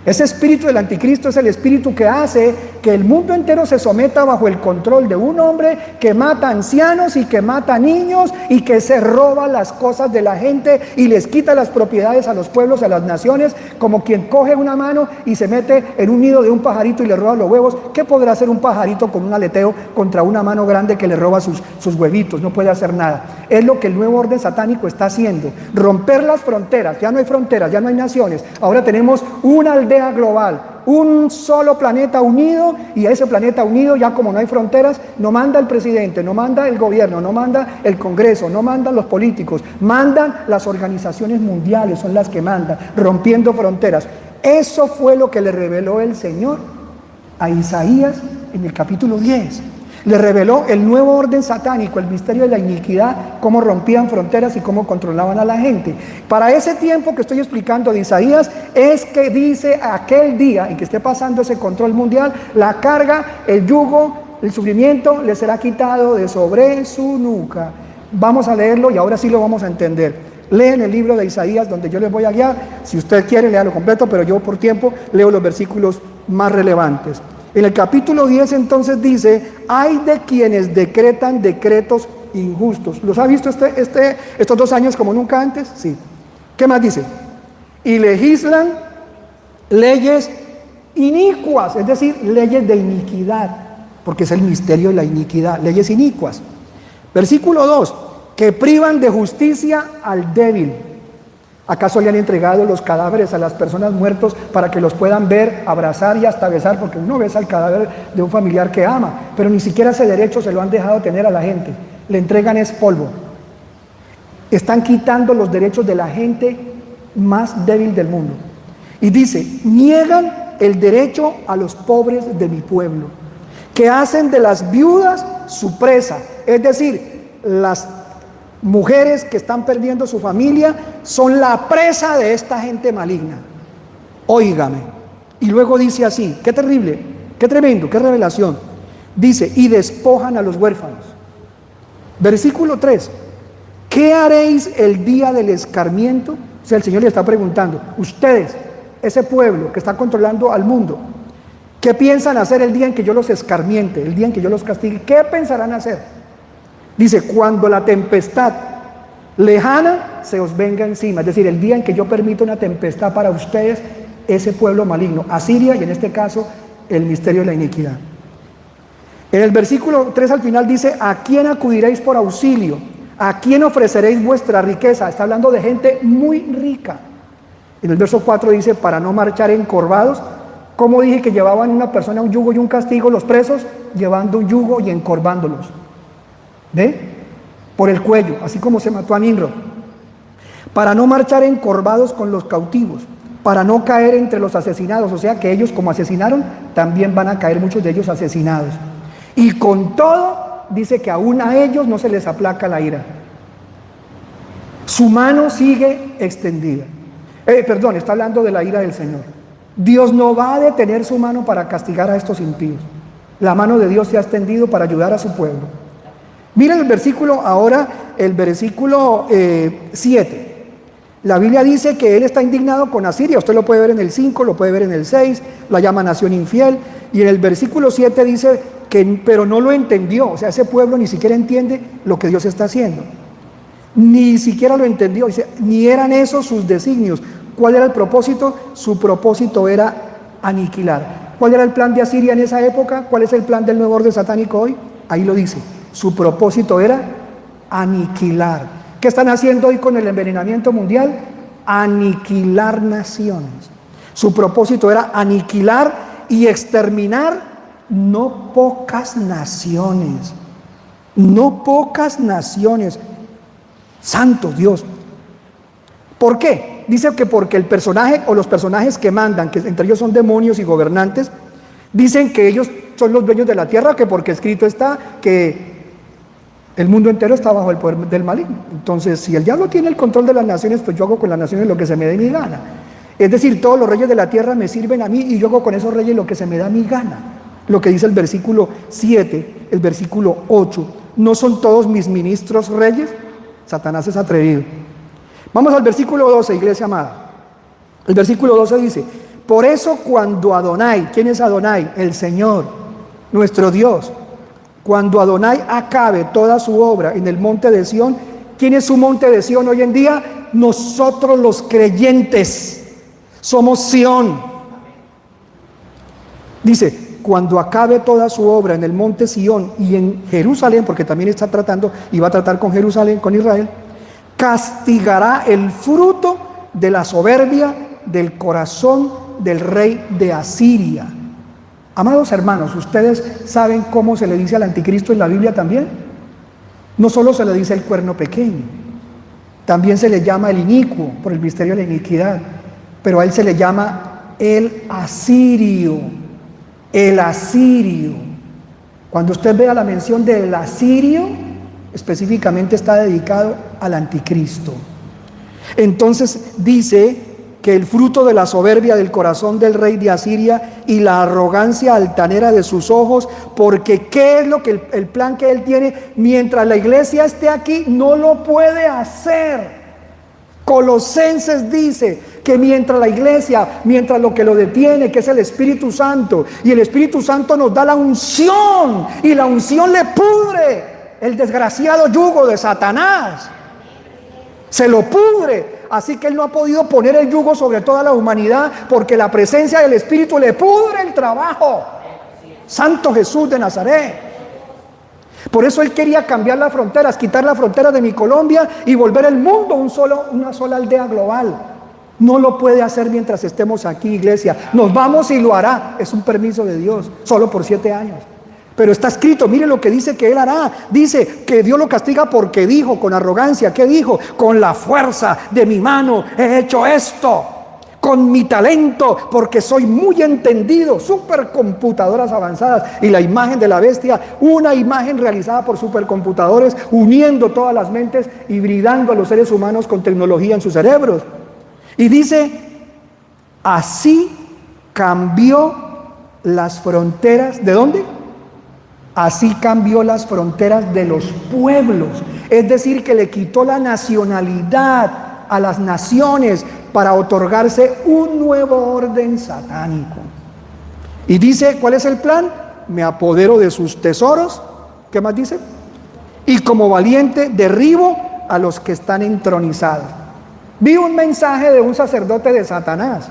Ese espíritu del anticristo es el espíritu que hace que el mundo entero se someta bajo el control de un hombre que mata ancianos y que mata niños y que se roba las cosas de la gente y les quita las propiedades a los pueblos, a las naciones, como quien coge una mano y se mete en un nido de un pajarito y le roba los huevos. ¿Qué podrá hacer un pajarito con un aleteo contra una mano grande que le roba sus huevitos? No puede hacer nada. Es lo que el nuevo orden satánico está haciendo: romper las fronteras. Ya no hay fronteras, ya no hay naciones. Ahora tenemos una aldea global, un solo planeta unido, y a ese planeta unido, ya como no hay fronteras, no manda el presidente, no manda el gobierno, no manda el Congreso, no mandan los políticos, mandan las organizaciones mundiales, son las que mandan, rompiendo fronteras. Eso fue lo que le reveló el Señor a Isaías en el capítulo 10. Le reveló el nuevo orden satánico, el misterio de la iniquidad, cómo rompían fronteras y cómo controlaban a la gente. Para ese tiempo que estoy explicando de Isaías, es que dice aquel día en que esté pasando ese control mundial, la carga, el yugo, el sufrimiento le será quitado de sobre su nuca. Vamos a leerlo y ahora sí lo vamos a entender. Leen el libro de Isaías, donde yo les voy a guiar. Si usted quiere, léalo completo, pero yo por tiempo leo los versículos más relevantes. En el capítulo 10 entonces dice: hay de quienes decretan decretos injustos. ¿Los ha visto estos 2 años como nunca antes? Sí. ¿Qué más dice? Y legislan leyes inicuas, es decir, leyes de iniquidad, porque es el misterio de la iniquidad, leyes inicuas. Versículo 2, que privan de justicia al débil. ¿Acaso le han entregado los cadáveres a las personas muertas para que los puedan ver, abrazar y hasta besar? Porque uno besa el cadáver de un familiar que ama, pero ni siquiera ese derecho se lo han dejado tener a la gente. Le entregan es polvo. Están quitando los derechos de la gente más débil del mundo. Y dice: niegan el derecho a los pobres de mi pueblo, que hacen de las viudas su presa. Es decir, las mujeres que están perdiendo su familia son la presa de esta gente maligna. Óigame. Y luego dice así: qué terrible, qué tremendo, qué revelación. Dice: y despojan a los huérfanos. Versículo 3, ¿qué haréis el día del escarmiento? O sea, el Señor le está preguntando: ustedes, ese pueblo que está controlando al mundo, ¿qué piensan hacer el día en que yo los escarmiente, el día en que yo los castigue? ¿Qué pensarán hacer? Dice: cuando la tempestad lejana se os venga encima. Es decir, el día en que yo permito una tempestad para ustedes, ese pueblo maligno, Asiria, y en este caso el misterio de la iniquidad. En el versículo 3 al final dice: ¿a quién acudiréis por auxilio? ¿A quién ofreceréis vuestra riqueza? Está hablando de gente muy rica. En el verso 4 dice: para no marchar encorvados. ¿Cómo dije que llevaban una persona un yugo y un castigo los presos? Llevando un yugo y encorvándolos. ¿Ve? Por el cuello, así como se mató a Nimrod. Para no marchar encorvados con los cautivos, para no caer entre los asesinados. O sea que ellos, como asesinaron, también van a caer muchos de ellos asesinados. Y con todo, dice que aún a ellos no se les aplaca la ira. Su mano sigue extendida. Está hablando de la ira del Señor. Dios no va a detener su mano para castigar a estos impíos. La mano de Dios se ha extendido para ayudar a su pueblo. Miren el versículo, ahora el versículo 7. La Biblia dice que Él está indignado con Asiria. Usted lo puede ver en el 5, lo puede ver en el 6, la llama nación infiel. Y en el versículo 7 dice que, pero no lo entendió. O sea, ese pueblo ni siquiera entiende lo que Dios está haciendo. Ni siquiera lo entendió. Dice, ni eran esos sus designios. ¿Cuál era el propósito? Su propósito era aniquilar. ¿Cuál era el plan de Asiria en esa época? ¿Cuál es el plan del nuevo orden satánico hoy? Ahí lo dice. Su propósito era aniquilar. ¿Qué están haciendo hoy con el envenenamiento mundial? Aniquilar naciones. Su propósito era aniquilar y exterminar no pocas naciones. No pocas naciones. Santo Dios. ¿Por qué? Dice que porque el personaje o los personajes que mandan, que entre ellos son demonios y gobernantes, dicen que ellos son los dueños de la tierra, que porque escrito está que el mundo entero está bajo el poder del maligno. Entonces, si el diablo tiene el control de las naciones, pues yo hago con las naciones lo que se me dé mi gana. Es decir, todos los reyes de la tierra me sirven a mí y yo hago con esos reyes lo que se me da mi gana. Lo que dice el versículo 7, el versículo 8. ¿No son todos mis ministros reyes? Satanás es atrevido. Vamos al versículo 12, iglesia amada. El versículo 12 dice: Por eso cuando Adonai, ¿quién es Adonai? El Señor, nuestro Dios. Cuando Adonai acabe toda su obra en el monte de Sión, ¿quién es su monte de Sión hoy en día? Nosotros los creyentes somos Sión. Dice, cuando acabe toda su obra en el monte Sión y en Jerusalén, porque también está tratando y va a tratar con Jerusalén, con Israel, castigará el fruto de la soberbia del corazón del rey de Asiria. Amados hermanos, ¿ustedes saben cómo se le dice al anticristo en la Biblia también? No solo se le dice el cuerno pequeño, también se le llama el inicuo, por el misterio de la iniquidad, pero a él se le llama el asirio. El asirio. Cuando usted vea la mención del asirio, específicamente está dedicado al anticristo. Entonces dice que el fruto de la soberbia del corazón del rey de Asiria y la arrogancia altanera de sus ojos, porque ¿qué es lo que el plan que él tiene? Mientras la iglesia esté aquí, no lo puede hacer. Colosenses dice que mientras la iglesia, mientras lo que lo detiene, que es el Espíritu Santo, y el Espíritu Santo nos da la unción, y la unción le pudre el desgraciado yugo de Satanás. Se lo pudre. Así que él no ha podido poner el yugo sobre toda la humanidad, porque la presencia del Espíritu le pudre el trabajo. Santo Jesús de Nazaret. Por eso él quería cambiar las fronteras, quitar las fronteras de mi Colombia y volver el mundo una sola aldea global. No lo puede hacer mientras estemos aquí, iglesia. Nos vamos y lo hará. Es un permiso de Dios, solo por 7 años. Pero está escrito, mire lo que dice que él hará. Dice que Dios lo castiga porque dijo con arrogancia. ¿Qué dijo? Con la fuerza de mi mano he hecho esto. Con mi talento, porque soy muy entendido. Supercomputadoras avanzadas. Y la imagen de la bestia, una imagen realizada por supercomputadores, uniendo todas las mentes, hibridando a los seres humanos con tecnología en sus cerebros. Y dice, así cambió las fronteras. ¿De dónde? Así cambió las fronteras de los pueblos. Es decir, que le quitó la nacionalidad a las naciones para otorgarse un nuevo orden satánico. Y dice, ¿cuál es el plan? Me apodero de sus tesoros. ¿Qué más dice? Y como valiente derribo a los que están entronizados. Vi un mensaje de un sacerdote de Satanás.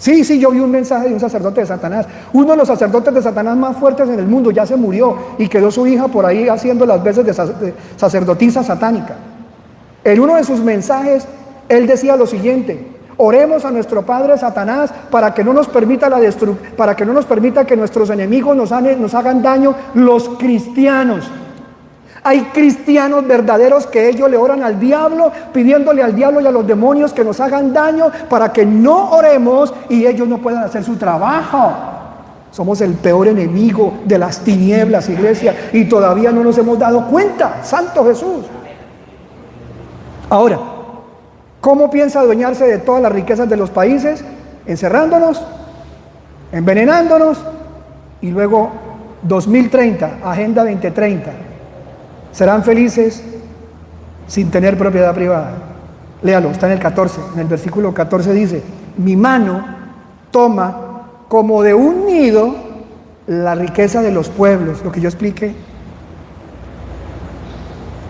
Sí, yo vi un mensaje de un sacerdote de Satanás. Uno de los sacerdotes de Satanás más fuertes en el mundo ya se murió y quedó su hija por ahí haciendo las veces de sacerdotisa satánica. En uno de sus mensajes, él decía lo siguiente: oremos a nuestro padre Satanás para que no nos permita que nuestros enemigos nos hagan daño, los cristianos. Hay cristianos verdaderos que ellos le oran al diablo, pidiéndole al diablo y a los demonios que nos hagan daño para que no oremos y ellos no puedan hacer su trabajo. Somos el peor enemigo de las tinieblas, iglesia, y todavía no nos hemos dado cuenta. Santo Jesús. Ahora, ¿cómo piensa adueñarse de todas las riquezas de los países? Encerrándonos, envenenándonos, y luego 2030, Agenda 2030. Serán felices sin tener propiedad privada. Léalo, está en el 14, en el versículo 14 dice: mi mano toma como de un nido la riqueza de los pueblos. Lo que yo expliqué.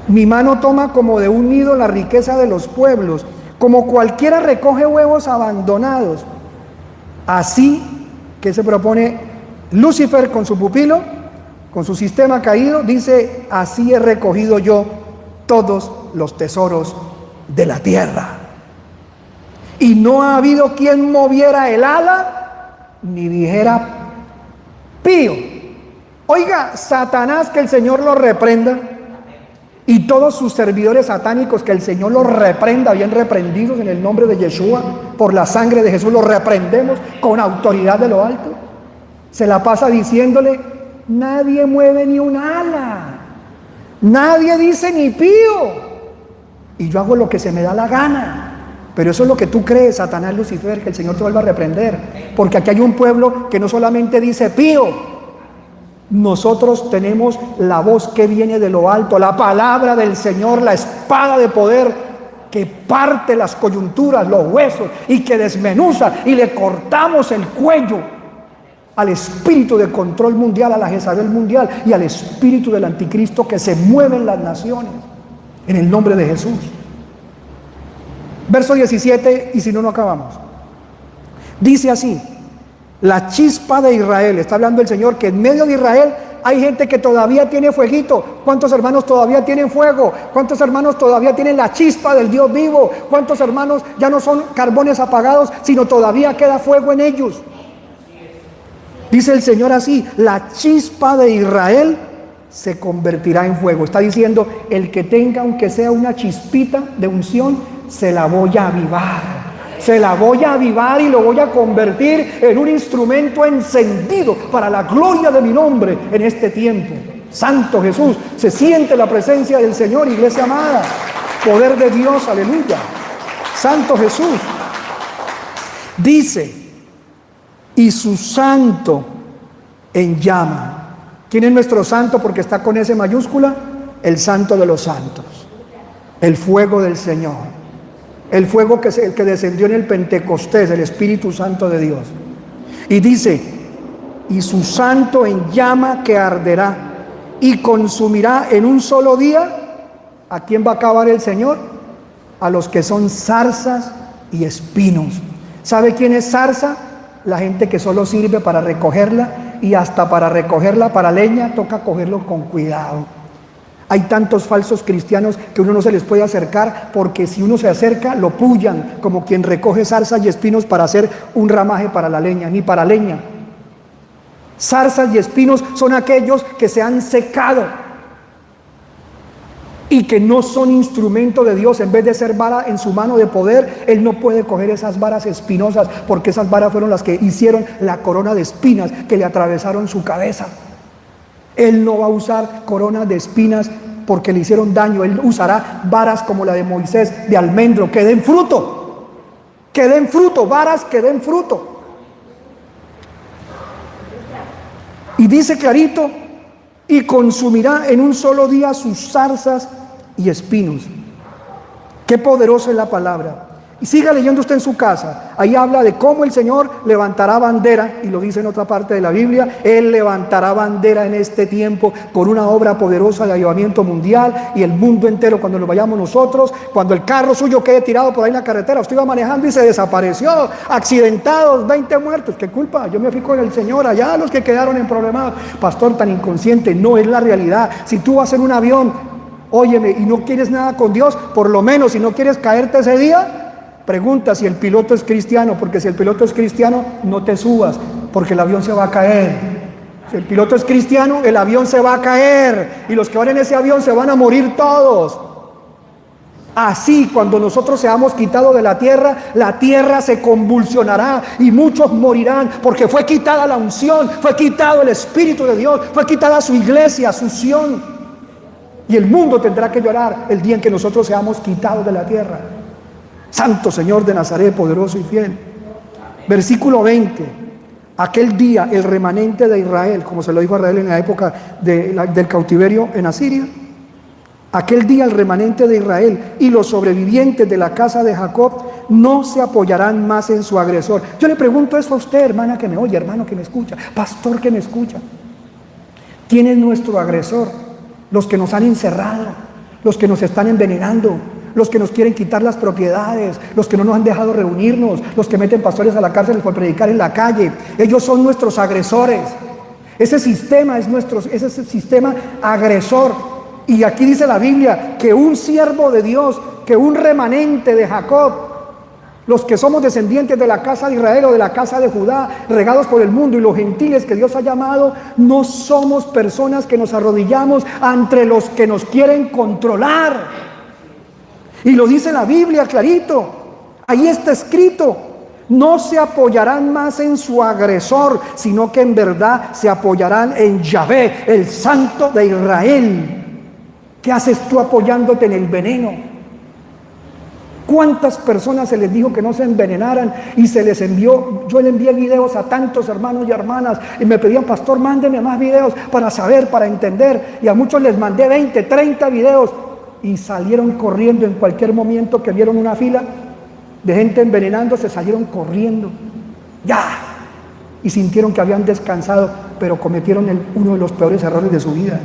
Mi mano toma como de un nido la riqueza de los pueblos, como cualquiera recoge huevos abandonados. Así que se propone Lucifer con su pupilo, con su sistema caído, dice: así he recogido yo todos los tesoros de la tierra. Y no ha habido quien moviera el ala, ni dijera pío. Oiga, Satanás, que el Señor lo reprenda, y todos sus servidores satánicos, que el Señor los reprenda, bien reprendidos en el nombre de Yeshua, por la sangre de Jesús los reprendemos con autoridad de lo alto. Se la pasa diciéndole: nadie mueve ni un ala, nadie dice ni pío, y yo hago lo que se me da la gana. Pero eso es lo que tú crees, Satanás, Lucifer, que el Señor te vuelva a reprender, porque aquí hay un pueblo que no solamente dice pío. Nosotros tenemos la voz que viene de lo alto, la palabra del Señor, la espada de poder que parte las coyunturas, los huesos, y que desmenuza y le cortamos el cuello al espíritu de control mundial, a la Jezabel mundial y al espíritu del anticristo que se mueve en las naciones, en el nombre de Jesús. Verso 17, y si no, no acabamos. Dice así: la chispa de Israel. Está hablando el Señor que en medio de Israel hay gente que todavía tiene fueguito. ¿Cuántos hermanos todavía tienen fuego? ¿Cuántos hermanos todavía tienen la chispa del Dios vivo? ¿Cuántos hermanos ya no son carbones apagados, sino todavía queda fuego en ellos? Dice el Señor así: la chispa de Israel se convertirá en fuego. Está diciendo, el que tenga aunque sea una chispita de unción, se la voy a avivar. Se la voy a avivar y lo voy a convertir en un instrumento encendido para la gloria de mi nombre en este tiempo. Santo Jesús, se siente la presencia del Señor, iglesia amada. Poder de Dios, aleluya. Santo Jesús. Dice, y su santo en llama. ¿Quién es nuestro santo? Porque está con S mayúscula. El santo de los santos. El fuego del Señor. El fuego que descendió en el Pentecostés, el Espíritu Santo de Dios. Y dice, y su santo en llama que arderá y consumirá en un solo día. ¿A quién va a acabar el Señor? A los que son zarzas y espinos. ¿Sabe quién es zarza? La gente que solo sirve para recogerla, y hasta para recogerla para leña toca cogerlo con cuidado. Hay tantos falsos cristianos que uno no se les puede acercar, porque si uno se acerca lo pullan, como quien recoge zarzas y espinos para hacer un ramaje para la leña, ni para leña. Zarzas y espinos son aquellos que se han secado y que no son instrumento de Dios. En vez de ser vara en su mano de poder, Él no puede coger esas varas espinosas, porque esas varas fueron las que hicieron la corona de espinas que le atravesaron su cabeza. Él no va a usar coronas de espinas porque le hicieron daño. Él usará varas como la de Moisés, de almendro, que den fruto. Que den fruto, varas que den fruto. Y dice clarito, y consumirá en un solo día sus zarzas y espinos. Qué poderosa es la palabra. Y siga leyendo usted en su casa. Ahí habla de cómo el Señor levantará bandera, y lo dice en otra parte de la Biblia. Él levantará bandera en este tiempo con una obra poderosa de avivamiento mundial, y el mundo entero, cuando nos vayamos nosotros, cuando el carro suyo quede tirado por ahí en la carretera, usted iba manejando y se desapareció, accidentados, 20 muertos. ¿Qué culpa? Yo me fui con el Señor, allá los que quedaron en problemas. Pastor, tan inconsciente. No es la realidad. Si tú vas en un avión, óyeme, y no quieres nada con Dios, por lo menos si no quieres caerte ese día, pregunta si el piloto es cristiano, porque si el piloto es cristiano, no te subas, porque el avión se va a caer. Si el piloto es cristiano, el avión se va a caer, y los que van en ese avión se van a morir todos. Así, cuando nosotros seamos quitados de la tierra se convulsionará y muchos morirán, porque fue quitada la unción, fue quitado el Espíritu de Dios, fue quitada su iglesia, su unción. Y el mundo tendrá que llorar el día en que nosotros seamos quitados de la tierra. Santo Señor de Nazaret, poderoso y fiel. Versículo 20. Aquel día el remanente de Israel, como se lo dijo a Israel en la época del cautiverio en Asiria, aquel día el remanente de Israel y los sobrevivientes de la casa de Jacob no se apoyarán más en su agresor. Yo le pregunto eso a usted, hermana que me oye, hermano que me escucha, pastor que me escucha. ¿Quién es nuestro agresor? Los que nos han encerrado, los que nos están envenenando, los que nos quieren quitar las propiedades, los que no nos han dejado reunirnos, los que meten pastores a la cárcel por predicar en la calle. Ellos son nuestros agresores. Ese sistema es ese sistema agresor. Y aquí dice la Biblia que un siervo de Dios, que un remanente de Jacob, los que somos descendientes de la casa de Israel o de la casa de Judá, regados por el mundo, y los gentiles que Dios ha llamado, no somos personas que nos arrodillamos ante los que nos quieren controlar. Y lo dice la Biblia clarito. Ahí está escrito. No se apoyarán más en su agresor, sino que en verdad se apoyarán en Yahvé, el Santo de Israel. ¿Qué haces tú apoyándote en el veneno? ¿Cuántas personas se les dijo que no se envenenaran y se les envió? Yo le envié videos a tantos hermanos y hermanas y me pedían, pastor, mándeme más videos para saber, para entender. Y a muchos les mandé 20, 30 videos. y salieron corriendo en cualquier momento que vieron una fila de gente envenenándose, salieron corriendo. ¡Ya! Y sintieron que habían descansado, pero cometieron uno de los peores errores de su vida.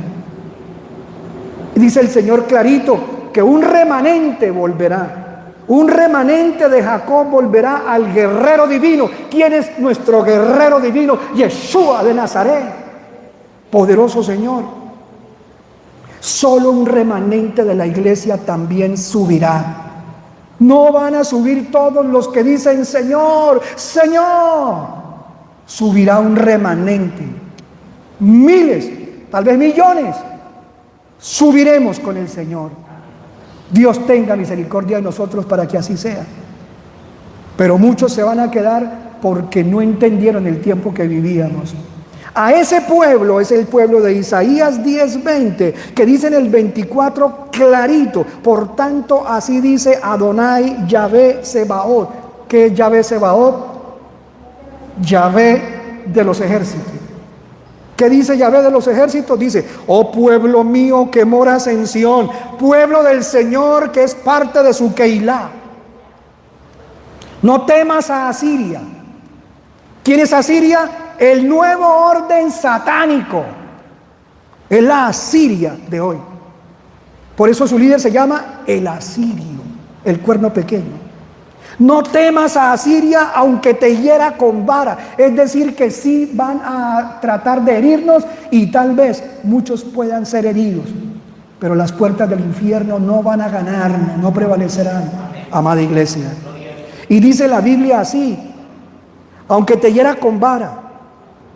Y dice el Señor clarito que un remanente volverá. Un remanente de Jacob volverá al guerrero divino. ¿Quién es nuestro guerrero divino? Yeshua de Nazaret. Poderoso Señor. Solo un remanente de la iglesia también subirá. No van a subir todos los que dicen Señor, Señor. Subirá un remanente. Miles, tal vez millones. Subiremos con el Señor. Dios tenga misericordia de nosotros para que así sea. Pero muchos se van a quedar porque no entendieron el tiempo que vivíamos. A ese pueblo es el pueblo de Isaías 10:20, que dice en el 24 clarito: por tanto así dice Adonai Yahvé Sebaot. ¿Qué es Yahvé Sebaot? Yahvé de los ejércitos. ¿Qué dice Yahvé de los ejércitos? Dice: oh pueblo mío que moras en Sión, pueblo del Señor que es parte de su Keilah. No temas a Asiria. ¿Quién es Asiria? El nuevo orden satánico. Es la Asiria de hoy. Por eso su líder se llama el asirio, el cuerno pequeño. No temas a Asiria aunque te hiera con vara. Es decir, que sí van a tratar de herirnos y tal vez muchos puedan ser heridos. Pero las puertas del infierno no van a ganarnos, no prevalecerán, amada iglesia. Y dice la Biblia así: aunque te hiera con vara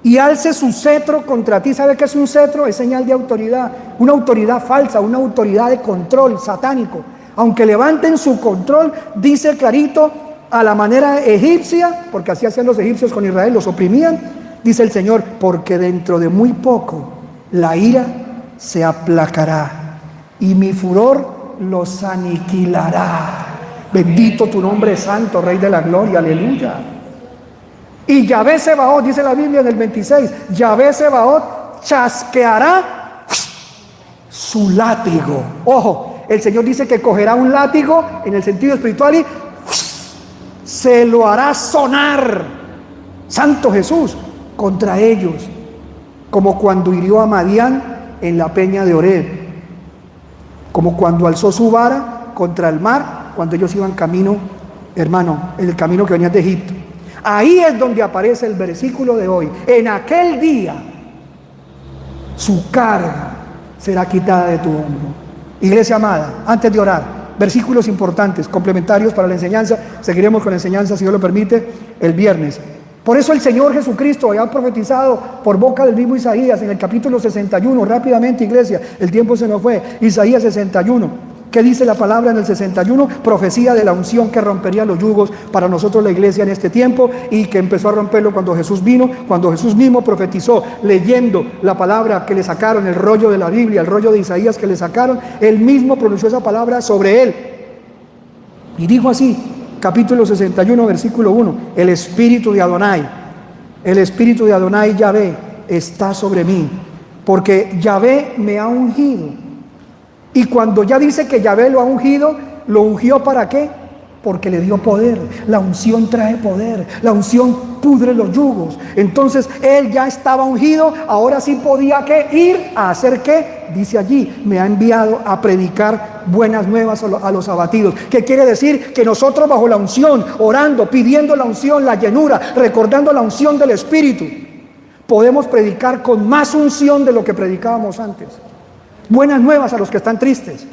y alce su cetro contra ti. ¿Sabe qué es un cetro? Es señal de autoridad, una autoridad falsa, una autoridad de control satánico. Aunque levanten su control, dice clarito, a la manera egipcia, porque así hacían los egipcios con Israel, los oprimían, dice el Señor: porque dentro de muy poco la ira se aplacará y mi furor los aniquilará. Bendito tu nombre santo, Rey de la gloria, aleluya. Y Yahvé Sebaot, dice la Biblia en el 26, Yahvé Sebaot chasqueará su látigo. Ojo, el Señor dice que cogerá un látigo en el sentido espiritual y se lo hará sonar, Santo Jesús, contra ellos, como cuando hirió a Madián en la peña de Oreb, como cuando alzó su vara contra el mar, cuando ellos iban camino, hermano, en el camino que venían de Egipto. Ahí es donde aparece el versículo de hoy: en aquel día su carga será quitada de tu hombro. Iglesia amada, antes de orar, versículos importantes, complementarios para la enseñanza. Seguiremos con la enseñanza, si Dios lo permite, el viernes. Por eso el Señor Jesucristo había profetizado por boca del mismo Isaías en el capítulo 61, rápidamente iglesia, el tiempo se nos fue, Isaías 61. ¿Qué dice la palabra en el 61? Profecía de la unción que rompería los yugos para nosotros la iglesia en este tiempo, y que empezó a romperlo cuando Jesús vino, cuando Jesús mismo profetizó, leyendo la palabra que le sacaron, el rollo de la Biblia, el rollo de Isaías que le sacaron, él mismo pronunció esa palabra sobre él. Y dijo así, capítulo 61, versículo 1, el Espíritu de Adonai, el Espíritu de Adonai Yahvé está sobre mí, porque Yahvé me ha ungido. Y cuando ya dice que Yahvé lo ha ungido, ¿lo ungió para qué? Porque le dio poder. La unción trae poder, la unción pudre los yugos. Entonces él ya estaba ungido, ahora sí podía ¿qué? Ir a hacer ¿qué? Dice allí, me ha enviado a predicar buenas nuevas a los abatidos. ¿Qué quiere decir? Que nosotros bajo la unción, orando, pidiendo la unción, la llenura, recordando la unción del Espíritu, podemos predicar con más unción de lo que predicábamos antes. Buenas nuevas a los que están tristes.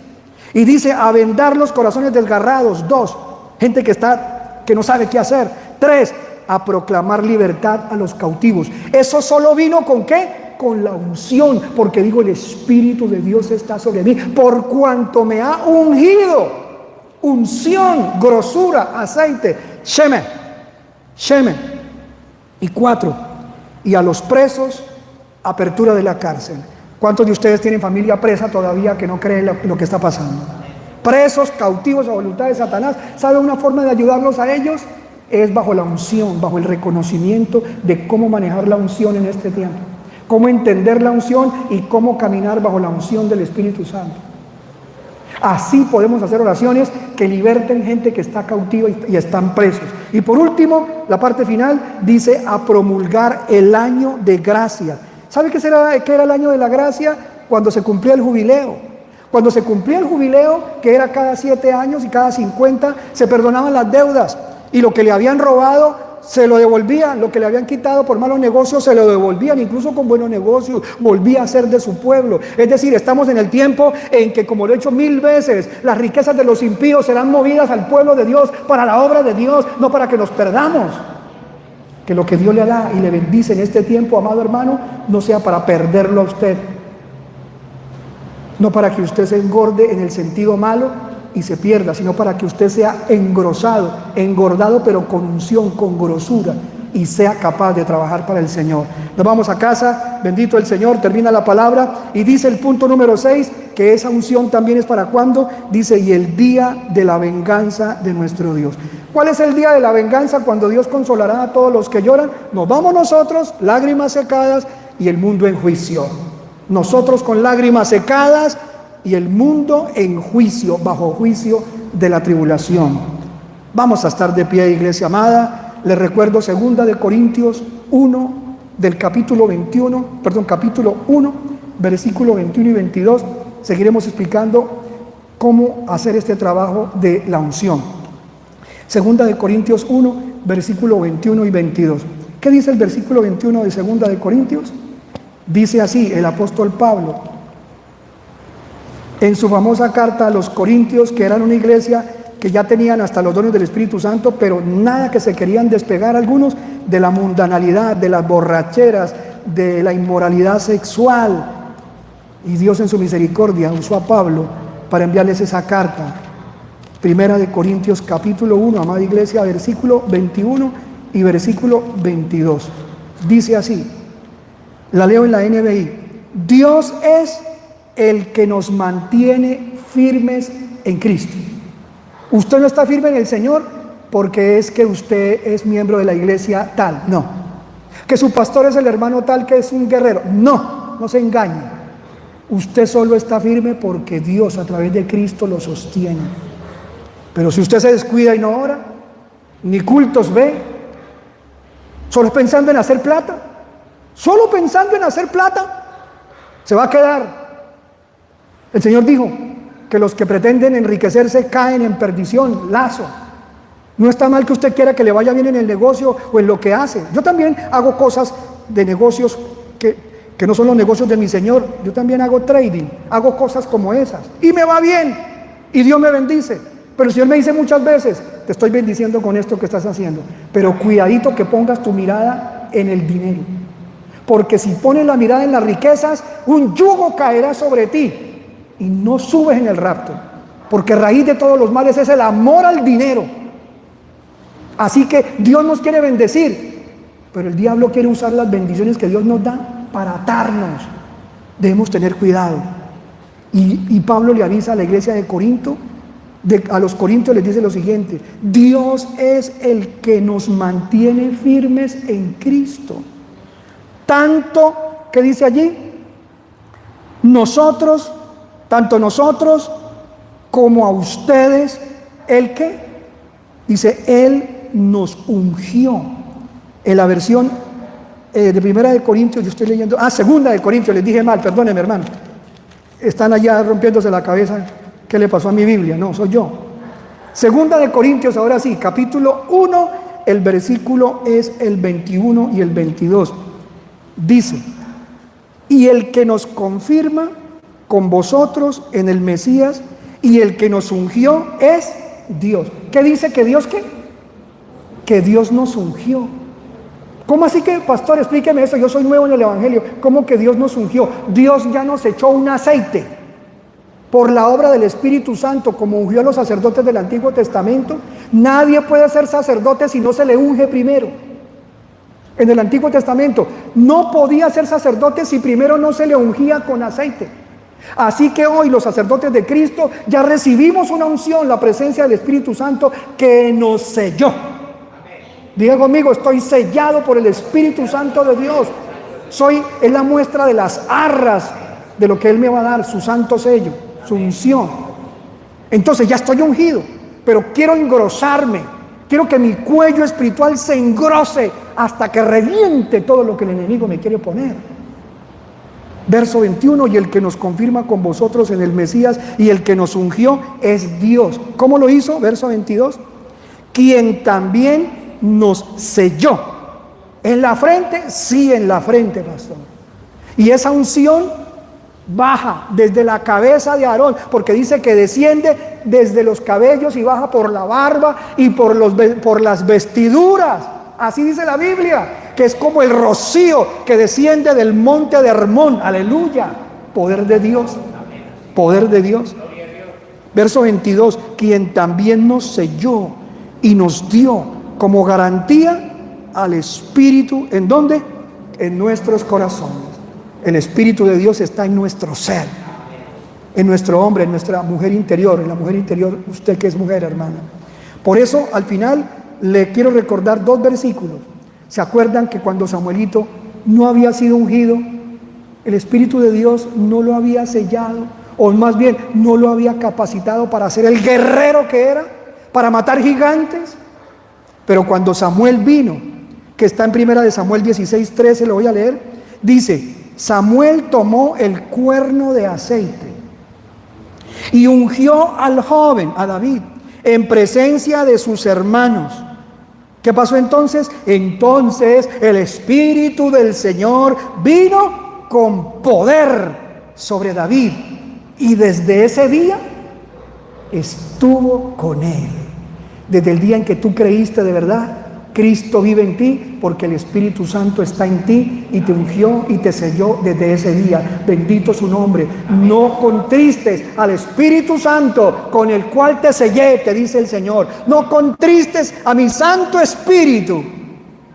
Y dice, a vendar los corazones desgarrados. 2, gente que no sabe qué hacer. 3, a proclamar libertad a los cautivos. Eso solo vino ¿con qué? Con la unción, porque digo, el Espíritu de Dios está sobre mí, por cuanto me ha ungido. Unción, grosura, aceite, Sheme. Y 4, y a los presos, apertura de la cárcel. ¿Cuántos de ustedes tienen familia presa todavía que no creen lo que está pasando? Presos, cautivos a voluntad de Satanás. ¿Sabe una forma de ayudarlos a ellos? Es bajo la unción, bajo el reconocimiento de cómo manejar la unción en este tiempo, cómo entender la unción y cómo caminar bajo la unción del Espíritu Santo. Así podemos hacer oraciones que liberten gente que está cautiva y están presos. Y por último, la parte final dice a promulgar el año de gracia. ¿Sabe qué era el año de la gracia? Cuando se cumplía el jubileo. Cuando se cumplía el jubileo, que era cada 7 años y cada 50, se perdonaban las deudas. Y lo que le habían robado se lo devolvían, lo que le habían quitado por malos negocios se lo devolvían, incluso con buenos negocios, volvía a ser de su pueblo. Es decir, estamos en el tiempo en que, como lo he hecho 1000 veces, las riquezas de los impíos serán movidas al pueblo de Dios, para la obra de Dios, no para que nos perdamos. Que lo que Dios le da y le bendice en este tiempo, amado hermano, no sea para perderlo a usted, no para que usted se engorde en el sentido malo y se pierda, sino para que usted sea engrosado, engordado, pero con unción, con grosura, y sea capaz de trabajar para el Señor. Nos vamos a casa, bendito el Señor, termina la palabra, y dice el punto número 6, que esa unción también es para cuando, dice, y el día de la venganza de nuestro Dios. ¿Cuál es el día de la venganza? Cuando Dios consolará a todos los que lloran. Nos vamos nosotros, lágrimas secadas, y el mundo en juicio. Nosotros con lágrimas secadas, y el mundo en juicio, bajo juicio de la tribulación. Vamos a estar de pie, iglesia amada. Les recuerdo 2 Corintios 1, del capítulo 1, versículo 21 y 22. Seguiremos explicando cómo hacer este trabajo de la unción. 2 Corintios 1, versículo 21 y 22. ¿Qué dice el versículo 21 de 2 Corintios? Dice así el apóstol Pablo, en su famosa carta a los Corintios, que eran una iglesia que ya tenían hasta los dones del Espíritu Santo, pero nada, que se querían despegar algunos de la mundanalidad, de las borracheras, de la inmoralidad sexual. Y Dios en su misericordia usó a Pablo para enviarles esa carta. 1 Corintios capítulo 1, amada iglesia, versículo 21 y versículo 22. Dice así, la leo en la NBI: Dios es el que nos mantiene firmes en Cristo. Usted no está firme en el Señor porque es que usted es miembro de la iglesia tal, no. Que su pastor es el hermano tal, que es un guerrero, no, no se engañe. Usted solo está firme porque Dios a través de Cristo lo sostiene. Pero si usted se descuida y no ora, ni cultos ve, solo pensando en hacer plata, se va a quedar. El Señor dijo que los que pretenden enriquecerse caen en perdición, lazo. No está mal que usted quiera que le vaya bien en el negocio o en lo que hace. Yo también hago cosas de negocios que no son los negocios de mi Señor. Yo también hago trading, hago cosas como esas. Y me va bien, y Dios me bendice. Pero el Señor me dice muchas veces, te estoy bendiciendo con esto que estás haciendo. Pero cuidadito que pongas tu mirada en el dinero. Porque si pones la mirada en las riquezas, un yugo caerá sobre ti. Y no subes en el rapto, porque raíz de todos los males es el amor al dinero. Así que Dios nos quiere bendecir, pero el diablo quiere usar las bendiciones que Dios nos da para atarnos. Debemos tener cuidado. Y Pablo le avisa a la iglesia de Corinto, a los corintios les dice lo siguiente: Dios es el que nos mantiene firmes en Cristo. Tanto, ¿qué dice allí? Tanto nosotros como a ustedes, ¿el qué? Dice, Él nos ungió. En la versión de 1 Corintios, yo estoy leyendo, 2 Corintios, les dije mal, perdónenme hermano. Están allá rompiéndose la cabeza, ¿qué le pasó a mi Biblia? No, soy yo. 2 Corintios, ahora sí, capítulo 1, el versículo es el 21 y el 22. Dice, y el que nos confirma con vosotros en el Mesías y el que nos ungió es Dios. ¿Qué dice? ¿Que Dios qué? Que Dios nos ungió. ¿Cómo así que, pastor, explíqueme eso? Yo soy nuevo en el Evangelio. ¿Cómo que Dios nos ungió? Dios ya nos echó un aceite por la obra del Espíritu Santo, como ungió a los sacerdotes del Antiguo Testamento. Nadie puede ser sacerdote si no se le unge primero. En el Antiguo Testamento no podía ser sacerdote si primero no se le ungía con aceite. Así que hoy los sacerdotes de Cristo ya recibimos una unción, la presencia del Espíritu Santo que nos selló. Diga conmigo, estoy sellado por el Espíritu Santo de Dios. Es la muestra de las arras de lo que Él me va a dar, su santo sello, su unción. Entonces ya estoy ungido, pero quiero engrosarme. Quiero que mi cuello espiritual se engrose hasta que reviente todo lo que el enemigo me quiere poner. Verso 21, y el que nos confirma con vosotros en el Mesías y el que nos ungió es Dios. ¿Cómo lo hizo? Verso 22, quien también nos selló. ¿En la frente? Sí, en la frente, pastor. Y esa unción baja desde la cabeza de Aarón, porque dice que desciende desde los cabellos y baja por la barba y por las vestiduras. Así dice la Biblia, que es como el rocío que desciende del monte de Hermón. Aleluya, poder de Dios, poder de Dios. Verso 22, quien también nos selló y nos dio como garantía al Espíritu. ¿En dónde? En nuestros corazones. El Espíritu de Dios está en nuestro ser, en nuestro hombre, en nuestra mujer interior, en la mujer interior, usted que es mujer, hermana. Por eso, al final, le quiero recordar 2 versículos. ¿Se acuerdan que cuando Samuelito no había sido ungido, el Espíritu de Dios no lo había sellado, o más bien, no lo había capacitado para ser el guerrero que era, para matar gigantes? Pero cuando Samuel vino, que está en 1 Samuel 16:13, lo voy a leer, dice: Samuel tomó el cuerno de aceite y ungió al joven, a David, en presencia de sus hermanos. ¿Qué pasó entonces? Entonces el Espíritu del Señor vino con poder sobre David, y desde ese día estuvo con él. Desde el día en que tú creíste de verdad, Cristo vive en ti, porque el Espíritu Santo está en ti y te ungió y te selló desde ese día. Bendito su nombre. No contristes al Espíritu Santo con el cual te sellé, te dice el Señor. No contristes a mi Santo Espíritu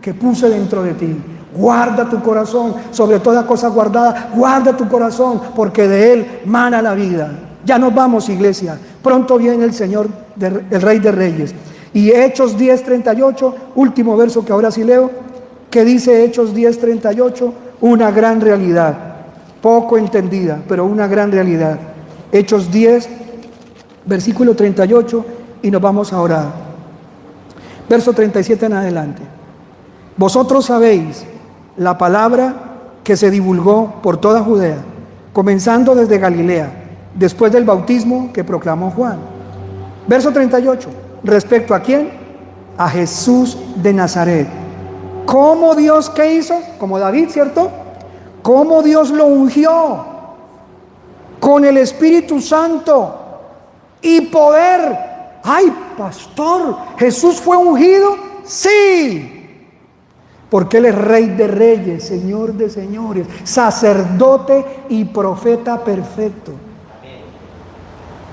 que puse dentro de ti. Guarda tu corazón, sobre toda cosa guardada, guarda tu corazón, porque de él mana la vida. Ya nos vamos, iglesia. Pronto viene el Señor, el Rey de Reyes. Y Hechos 10:38, último verso que ahora sí leo, que dice Hechos 10:38, una gran realidad, poco entendida, pero una gran realidad. Hechos 10, versículo 38, y nos vamos a orar. Verso 37 en adelante. Vosotros sabéis la palabra que se divulgó por toda Judea, comenzando desde Galilea, después del bautismo que proclamó Juan. Verso 38. ¿Respecto a quién? A Jesús de Nazaret. ¿Cómo Dios qué hizo? Como David, ¿cierto? ¿Cómo Dios lo ungió? Con el Espíritu Santo y poder. ¡Ay, pastor! ¿Jesús fue ungido? ¡Sí! Porque Él es Rey de Reyes, Señor de Señores, sacerdote y profeta perfecto.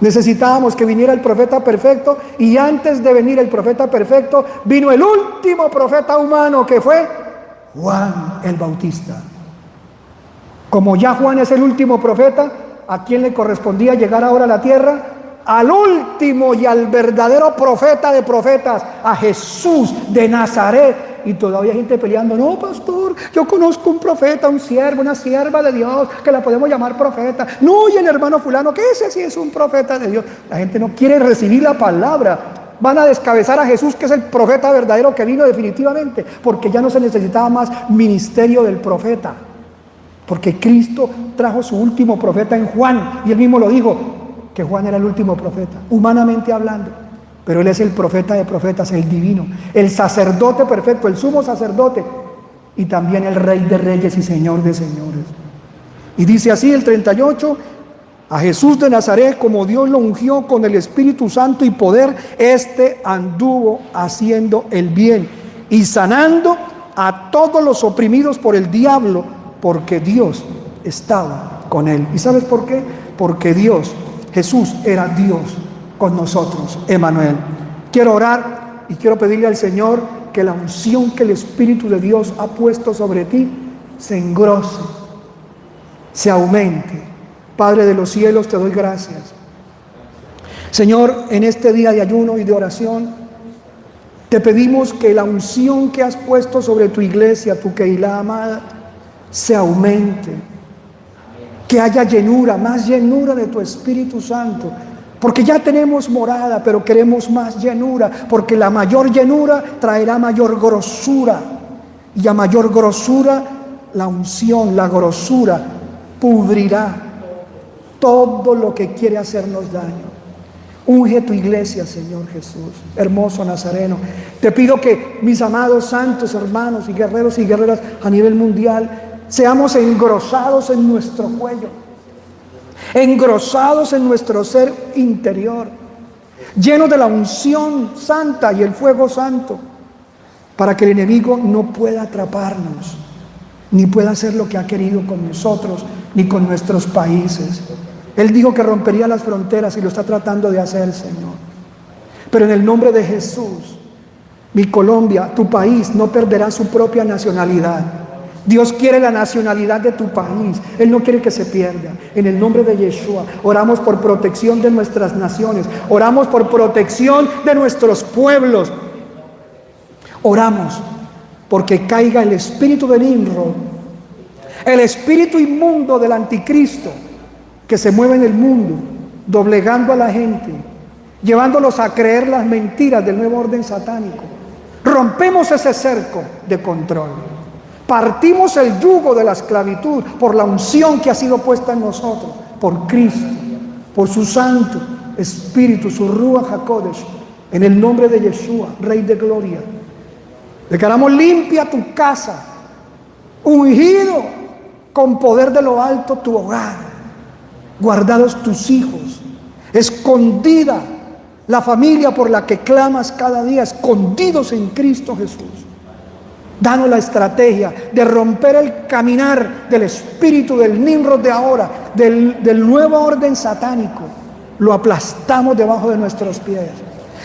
Necesitábamos que viniera el profeta perfecto, y antes de venir el profeta perfecto vino el último profeta humano, que fue Juan el Bautista. Como ya Juan es el último profeta, ¿a quién le correspondía llegar ahora a la tierra? Al último y al verdadero profeta de profetas, a Jesús de Nazaret. Y todavía hay gente peleando: no, pastor, yo conozco un profeta, un siervo, una sierva de Dios, que la podemos llamar profeta. No, y el hermano fulano, que ese sí es un profeta de Dios. La gente no quiere recibir la palabra. Van a descabezar a Jesús, que es el profeta verdadero que vino definitivamente, porque ya no se necesitaba más ministerio del profeta, porque Cristo trajo su último profeta en Juan, y él mismo lo dijo, que Juan era el último profeta, humanamente hablando. Pero Él es el profeta de profetas, el divino, el sacerdote perfecto, el sumo sacerdote, y también el Rey de Reyes y Señor de Señores. Y dice así el 38, a Jesús de Nazaret, como Dios lo ungió con el Espíritu Santo y poder, este anduvo haciendo el bien y sanando a todos los oprimidos por el diablo, porque Dios estaba con él. ¿Y sabes por qué? Porque Dios, Jesús era Dios con nosotros, Emmanuel. Quiero orar y quiero pedirle al Señor que la unción que el Espíritu de Dios ha puesto sobre ti se engrose, se aumente. Padre de los cielos, te doy gracias. Señor, en este día de ayuno y de oración, te pedimos que la unción que has puesto sobre tu iglesia, tu Keilah amada, se aumente. Que haya llenura, más llenura de tu Espíritu Santo, Porque ya tenemos morada, pero queremos más llenura, porque la mayor llenura traerá mayor grosura, y a mayor grosura la unción, la grosura pudrirá todo lo que quiere hacernos daño. Unge tu iglesia, Señor Jesús, hermoso Nazareno. Te pido que mis amados santos hermanos y guerreros y guerreras a nivel mundial seamos engrosados en nuestro cuello, engrosados en nuestro ser interior, llenos de la unción santa y el fuego santo, para que el enemigo no pueda atraparnos, ni pueda hacer lo que ha querido con nosotros, ni con nuestros países. Él dijo que rompería las fronteras y lo está tratando de hacer, Señor. Pero en el nombre de Jesús, mi Colombia, tu país, no perderá su propia nacionalidad. Dios quiere la nacionalidad de tu país. Él no quiere que se pierda. En el nombre de Yeshua, oramos por protección de nuestras naciones. Oramos por protección de nuestros pueblos. Oramos porque caiga el espíritu de Nimrod, el espíritu inmundo del anticristo, que se mueve en el mundo, doblegando a la gente, llevándolos a creer las mentiras del nuevo orden satánico. Rompemos ese cerco de control. Partimos el yugo de la esclavitud por la unción que ha sido puesta en nosotros, por Cristo, por su Santo Espíritu, su Ruach HaKodesh, en el nombre de Yeshua, Rey de Gloria. Declaramos limpia tu casa, ungido con poder de lo alto tu hogar, guardados tus hijos, escondida la familia por la que clamas cada día, escondidos en Cristo Jesús. Danos la estrategia de romper el caminar del espíritu del Nimrod de ahora, del nuevo orden satánico. Lo aplastamos debajo de nuestros pies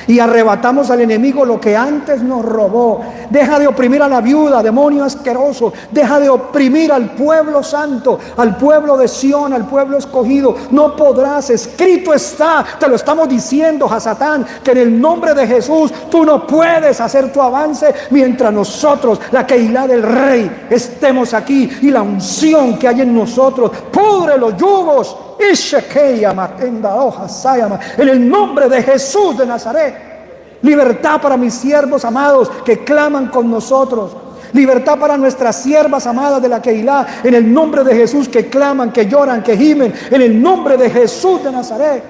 y arrebatamos al enemigo lo que antes nos robó. Deja de oprimir a la viuda, demonio asqueroso. Deja de oprimir al pueblo santo, al pueblo de Sión, al pueblo escogido. No podrás, escrito está, te lo estamos diciendo, Hasatán, que en el nombre de Jesús tú no puedes hacer tu avance mientras nosotros, la Keilah del Rey, estemos aquí, y la unción que hay en nosotros pudre los yugos. En el nombre de Jesús de Nazaret, libertad para mis siervos amados que claman con nosotros, libertad para nuestras siervas amadas de la Keilah, en el nombre de Jesús, que claman, que lloran, que gimen, en el nombre de Jesús de Nazaret.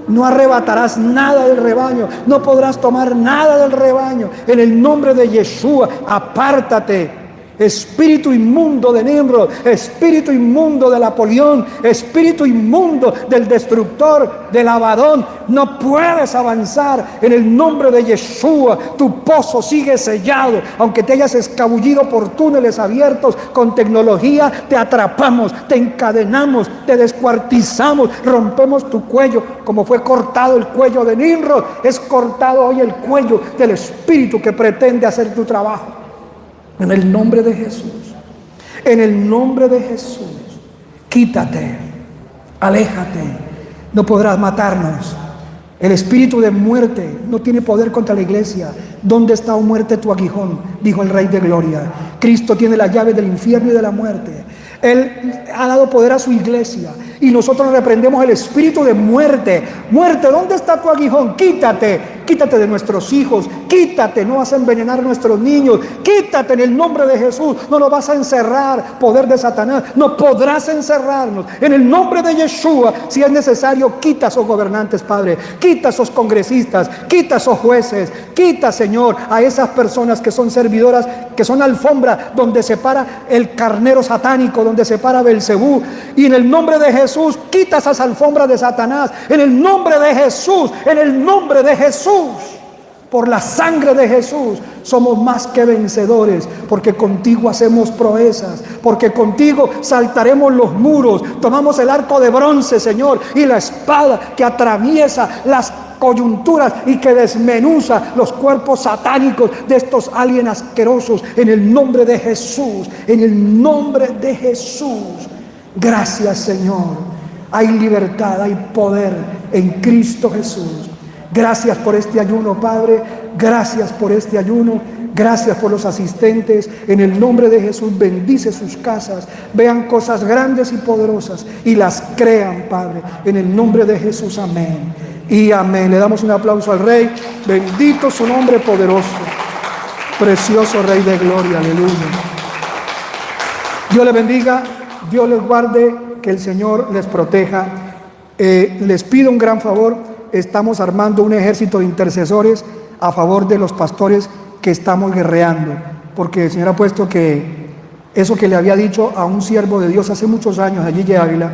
No arrebatarás nada del rebaño, no podrás tomar nada del rebaño, en el nombre de Yeshua. Apártate, espíritu inmundo de Nimrod, espíritu inmundo del Apolión, espíritu inmundo del destructor, del Abadón. No puedes avanzar en el nombre de Yeshua. Tu pozo sigue sellado, aunque te hayas escabullido por túneles abiertos con tecnología. Te atrapamos, te encadenamos, te descuartizamos, rompemos tu cuello, como fue cortado el cuello de Nimrod. Es cortado hoy el cuello del espíritu que pretende hacer tu trabajo. En el nombre de Jesús, en el nombre de Jesús, quítate, aléjate, no podrás matarnos. El espíritu de muerte no tiene poder contra la iglesia. ¿Dónde está, oh muerte, tu aguijón?, dijo el Rey de Gloria. Cristo tiene la llave del infierno y de la muerte. Él ha dado poder a su iglesia, y nosotros reprendemos el espíritu de muerte. Muerte, ¿dónde está tu aguijón? Quítate, quítate de nuestros hijos, quítate, no vas a envenenar a nuestros niños, quítate en el nombre de Jesús. No nos vas a encerrar, poder de Satanás, no podrás encerrarnos. En el nombre de Yeshua, si es necesario, quita a esos gobernantes, Padre, quita a esos congresistas, quita a esos jueces, quita, Señor, a esas personas que son servidoras, que son alfombra donde se para el carnero satánico, donde se para Belcebú. Y en el nombre de Jesús, quita esas alfombras de Satanás. En el nombre de Jesús, en el nombre de Jesús, por la sangre de Jesús, somos más que vencedores, porque contigo hacemos proezas, porque contigo saltaremos los muros. Tomamos el arco de bronce, Señor, y la espada que atraviesa las coyunturas y que desmenuza los cuerpos satánicos de estos aliens asquerosos, en el nombre de Jesús, en el nombre de Jesús. Gracias, Señor. Hay libertad, hay poder en Cristo Jesús. Gracias por este ayuno, Padre. Gracias por este ayuno. Gracias por los asistentes. En el nombre de Jesús, bendice sus casas. Vean cosas grandes y poderosas y las crean, Padre. En el nombre de Jesús, amén. y amén. Le damos un aplauso al Rey. Bendito su nombre poderoso. Precioso Rey de gloria. Aleluya. Dios les bendiga, Dios les guarde, que el Señor les proteja. Les pido un gran favor. Estamos armando un ejército de intercesores a favor de los pastores que estamos guerreando, porque el Señor ha puesto que eso que le había dicho a un siervo de Dios hace muchos años, a Gigi Ávila,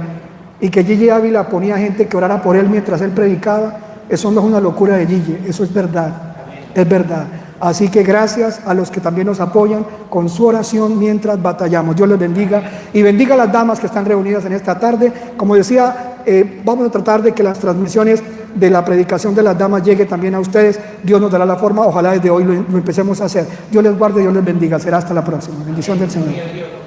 y que Gigi Ávila ponía gente que orara por él mientras él predicaba, eso no es una locura de Gigi, eso es verdad, es verdad. Así que gracias a los que también nos apoyan con su oración mientras batallamos. Dios les bendiga y bendiga a las damas que están reunidas en esta tarde. Como decía, vamos a tratar de que las transmisiones de la predicación de las damas llegue también a ustedes. Dios nos dará la forma, ojalá desde hoy lo empecemos a hacer. Dios les guarde, Dios les bendiga. Será hasta la próxima. Bendición del Señor.